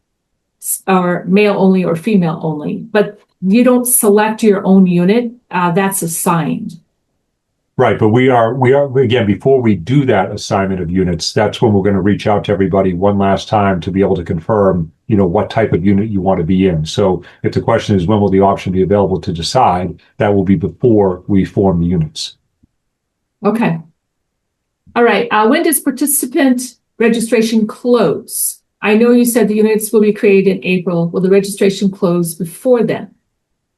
or male only or female only, but you don't select your own unit. That's assigned. Right, but we are again, before we do that assignment of units, that's when we're going to reach out to everybody one last time to be able to confirm, what type of unit you want to be in. So if the question is when will the option be available to decide, that will be before we form the units. Okay. All right. When does participant registration close? I know you said the units will be created in April. Will the registration close before then?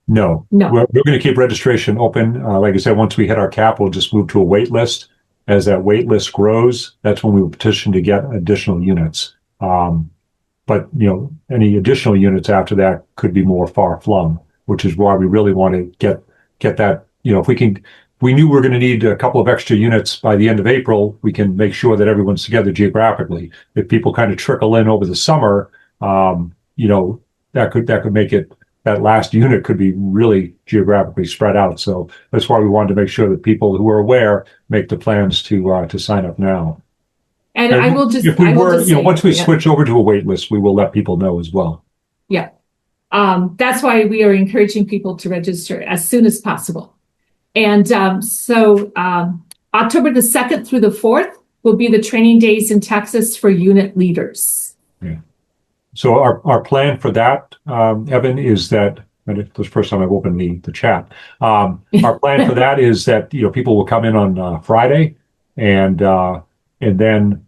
No. We're going to keep registration open. Like I said, once we hit our cap, we'll just move to a wait list. As that wait list grows, that's when we will petition to get additional units. But any additional units after that could be more far flung, which is why we really want to get that. If we knew we were going to need a couple of extra units by the end of April, we can make sure that everyone's together geographically. If people kind of trickle in over the summer, that could make it. That last unit could be really geographically spread out. So that's why we wanted to make sure that people who are aware make the plans to sign up now. And I will just, once we switch over to a wait list, we will let people know as well. Yeah. That's why we are encouraging people to register as soon as possible. And so October the 2nd through the 4th will be the training days in Texas for unit leaders. Yeah. So our plan for that, Evan, is that, and it's the first time I've opened the chat. Our plan for that is that people will come in on Friday and then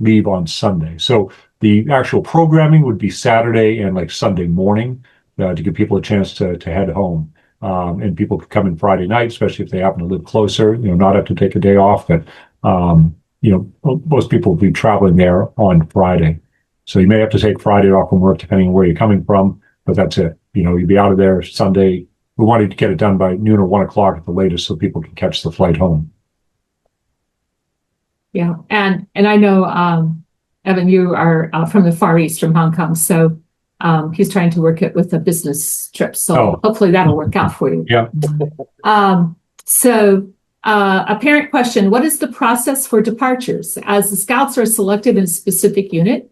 leave on Sunday. So the actual programming would be Saturday and like Sunday morning to give people a chance to head home. And people could come in Friday night, especially if they happen to live closer. Not have to take a day off, but most people will be traveling there on Friday. So you may have to take Friday off from work, depending on where you're coming from, but that's it. You'll be out of there Sunday. We wanted to get it done by noon or 1 o'clock at the latest so people can catch the flight home. Yeah. And I know, Evan, you are from the Far East, from Hong Kong. So he's trying to work it with a business trip. So hopefully that'll work out for you. Yeah. So a parent question, what is the process for departures? As the scouts are selected in a specific unit,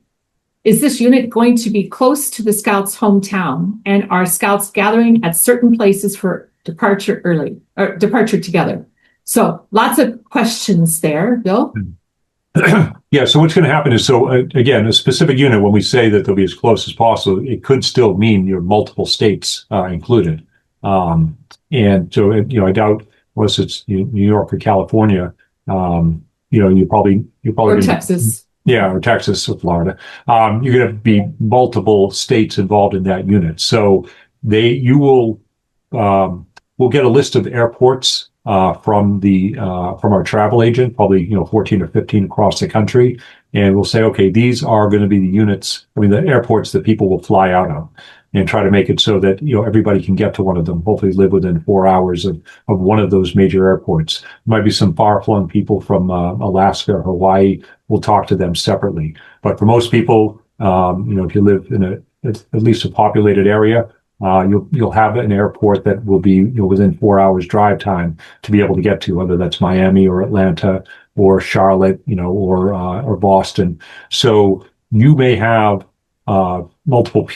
is this unit going to be close to the scouts' hometown? And are scouts gathering at certain places for departure early or departure together? So lots of questions there, Bill. Yeah, so what's going to happen is, again, a specific unit, when we say that they'll be as close as possible, it could still mean your multiple states included. And so, I doubt, unless it's New York or California, you probably or Texas. Yeah, or Texas or Florida. You're going to be multiple states involved in that unit. So we'll get a list of airports from our travel agent, probably 14 or 15 across the country, and we'll say, okay, these are going to be the units. I mean, the airports that people will fly out of, and try to make it so that everybody can get to one of them. Hopefully, live within 4 hours of one of those major airports. There might be some far-flung people from Alaska or Hawaii. We'll talk to them separately. But for most people, if you live in at least a populated area, you'll have an airport that will be within 4 hours drive time to be able to get to, whether that's Miami or Atlanta or Charlotte, or Boston. So you may have multiple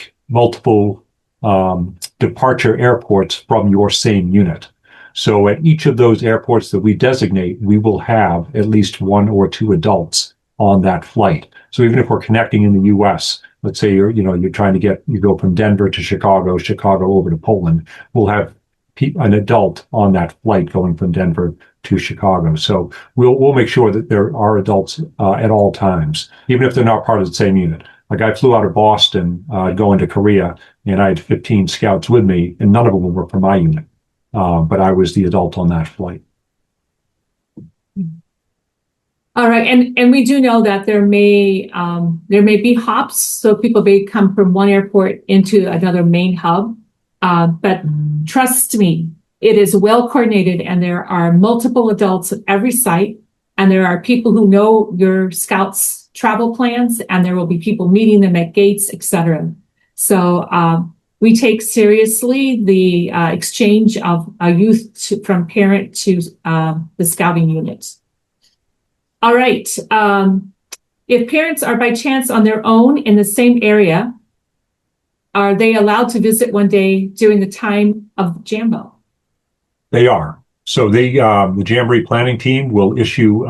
departure airports from your same unit. So at each of those airports that we designate, we will have at least one or two adults on that flight. So even if we're connecting in the U.S., let's say you're trying to you go from Denver to Chicago over to Poland, we'll have an adult on that flight going from Denver to Chicago. So we'll make sure that there are adults at all times, even if they're not part of the same unit. Like I flew out of Boston going to Korea, and I had 15 scouts with me, and none of them were from my unit, but I was the adult on that flight. All right, and we do know that there may be hops, so people may come from one airport into another main hub. But trust me, it is well coordinated, and there are multiple adults at every site, and there are people who know your scouts' travel plans, and there will be people meeting them at gates, etc. So we take seriously the exchange of youth from parent to the scouting unit. All right. If parents are by chance on their own in the same area, are they allowed to visit one day during the time of Jambo? They are. So the Jamboree planning team will issue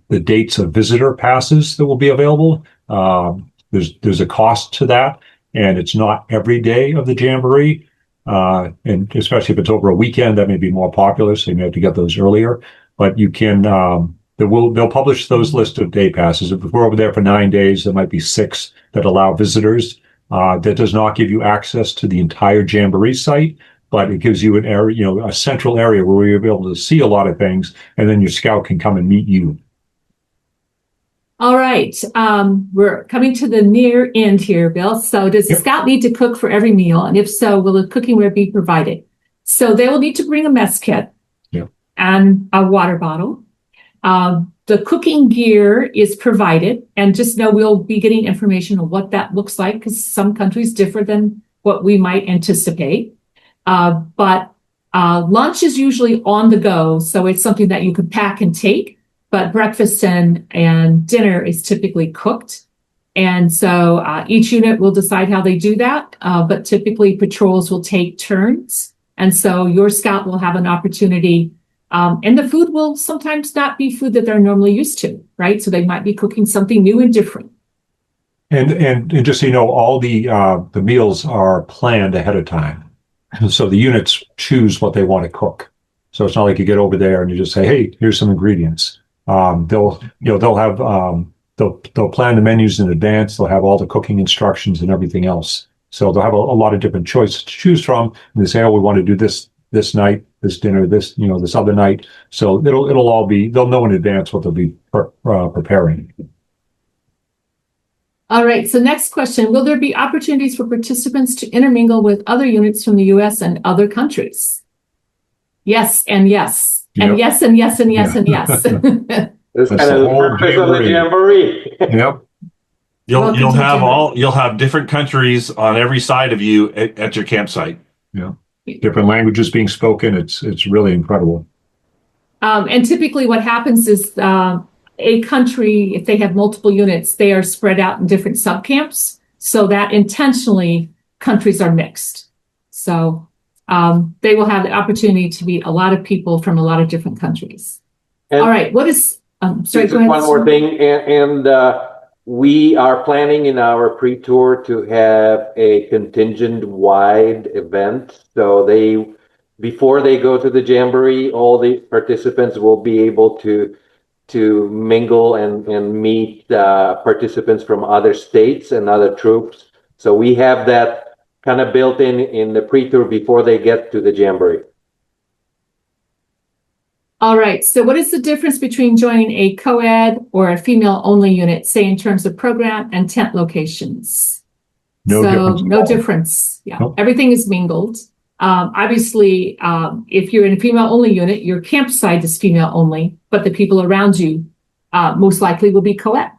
the dates of visitor passes that will be available. There's a cost to that, and it's not every day of the Jamboree. And especially if it's over a weekend, that may be more popular, so you may have to get those earlier. But you can, they'll publish those lists of day passes. If we're over there for 9 days, there might be 6 that allow visitors. That does not give you access to the entire Jamboree site, but it gives you an area, a central area where you'll be able to see a lot of things, and then your scout can come and meet you. All right. We're coming to the near end here, Bill. So does the scout need to cook for every meal? And if so, will the cookware be provided? So they will need to bring a mess kit and a water bottle. The cooking gear is provided, and just know we'll be getting information on what that looks like, because some countries differ than what we might anticipate. But lunch is usually on the go, so it's something that you could pack and take, but breakfast and dinner is typically cooked. And so each unit will decide how they do that, but typically patrols will take turns. And so your scout will have an opportunity. And the food will sometimes not be food that they're normally used to, right? So they might be cooking something new and different. And just so you know, all the meals are planned ahead of time. So the units choose what they want to cook. So it's not like you get over there and you just say, "Hey, here's some ingredients." They'll plan the menus in advance. They'll have all the cooking instructions and everything else. So they'll have a lot of different choices to choose from. And they say, "Oh, we want to do this night, this dinner, this other night." So it'll all be, they'll know in advance what they'll be preparing. All right. So next question, will there be opportunities for participants to intermingle with other units from the U.S. and other countries? Yes, and yes, and yes, and yes, and yes, and yes. That's kind of the purpose of the Jamboree. Yep. You'll have different countries on every side of you at your campsite. Yeah. Different languages being spoken. It's really incredible. And typically what happens is a country, if they have multiple units, they are spread out in different subcamps, so that intentionally countries are mixed. So they will have the opportunity to meet a lot of people from a lot of different countries. And all right, what is, sorry, go ahead. One more thing, and we are planning in our pre-tour to have a contingent-wide event. So before they go to the Jamboree, all the participants will be able to mingle and meet participants from other states and other troops. So we have that kind of built in the pre-tour before they get to the Jamboree. All right. So what is the difference between joining a co-ed or a female-only unit, say in terms of program and tent locations? No difference. No difference. Yeah. Nope. Everything is mingled. Obviously, if you're in a female-only unit, your campsite is female-only, but the people around you most likely will be co-ed.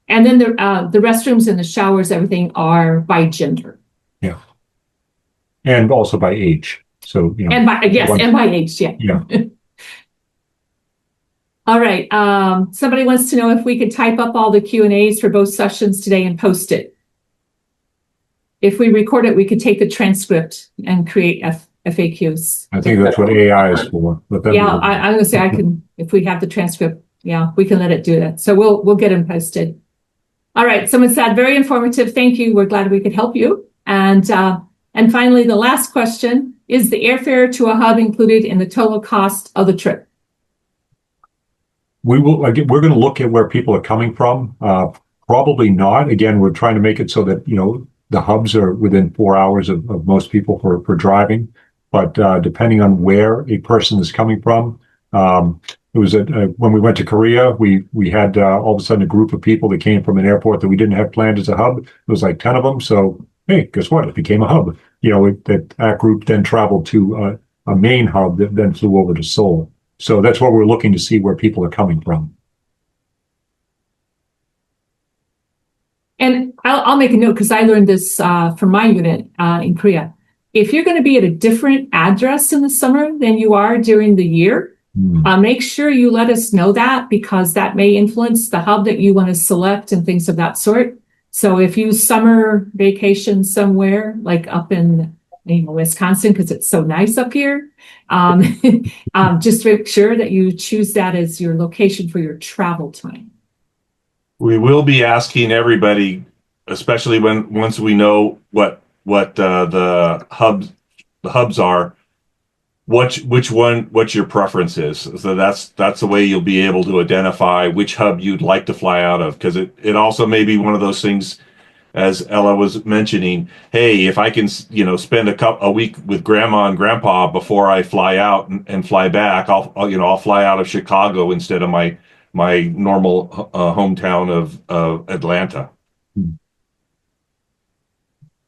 And then the restrooms and the showers, everything are by gender. Yeah. And also by age. So, and by age, yeah. Yeah. All right. Somebody wants to know if we could type up all the Q&As for both sessions today and post it. If we record it, we could take the transcript and create FAQs. I think that's what AI is for. Yeah, I'm going to say I can, if we have the transcript, yeah, we can let it do that. So we'll get them posted. All right. Someone said, very informative. Thank you. We're glad we could help you. And finally, the last question, is the airfare to a hub included in the total cost of the trip? We're going to look at where people are coming from. Probably not. Again, we're trying to make it so that, the hubs are within 4 hours of most people for driving. But depending on where a person is coming from, it was when we went to Korea, we had all of a sudden a group of people that came from an airport that we didn't have planned as a hub. It was like 10 of them. So, hey, guess what? It became a hub. That group then traveled to a main hub that then flew over to Seoul. So that's what we're looking to see where people are coming from. And I'll make a note because I learned this from my unit in Korea. If you're going to be at a different address in the summer than you are during the year, make sure you let us know that, because that may influence the hub that you want to select and things of that sort. So if you summer vacation somewhere like up in Wisconsin, because it's so nice up here, just make sure that you choose that as your location for your travel time. We will be asking everybody, especially once we know what the hubs are, what your preference is. So that's the way you'll be able to identify which hub you'd like to fly out of, because it also may be one of those things, as Ella was mentioning. Hey, if I can spend a week with grandma and grandpa before I fly out and fly back, I'll fly out of Chicago instead of my normal hometown of Atlanta.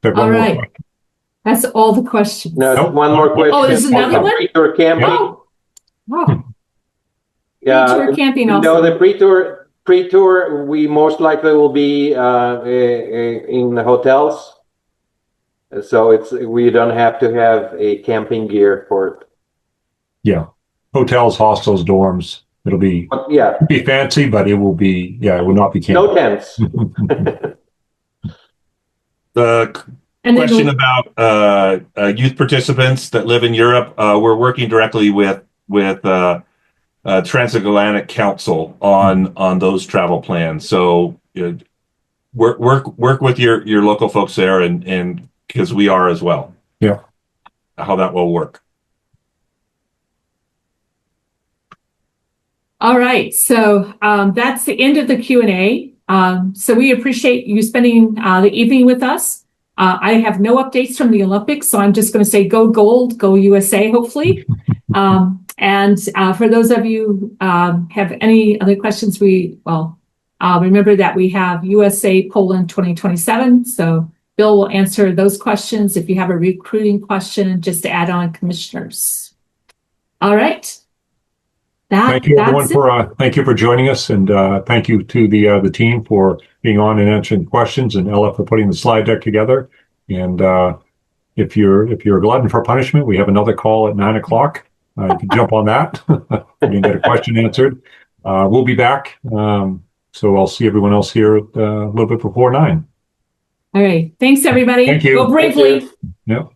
All right. That's all the questions. No, one more question. Oh, there's another one? Pre-tour camping. Oh. Yeah. Pre-tour camping also. No, the pre-tour, we most likely will be in the hotels. So we don't have to have a camping gear for it. Yeah. Hotels, hostels, dorms. It'll be fancy, but it will not be camping. No tents. The question about youth participants that live in Europe, we're working directly with Transatlantic Council on those travel plans. So work with your local folks there, and because we are as well. Yeah, how that will work. All right, so that's the end of the Q&A. So we appreciate you spending the evening with us. I have no updates from the Olympics, so I'm just going to say go gold, go USA, hopefully. And for those of you who have any other questions, remember that we have USA Poland 2027. So Bill will answer those questions if you have a recruiting question, just to add on commissioners. All right. Thank you, everyone, thank you for joining us, and thank you to the team for being on and answering questions, and Ella for putting the slide deck together. And if you're a glutton for punishment, we have another call at 9 o'clock. You can jump on that. You can get a question answered. We'll be back. So I'll see everyone else here at a little bit before 9. All right. Thanks, everybody. Thank you. Go bravely. Yep.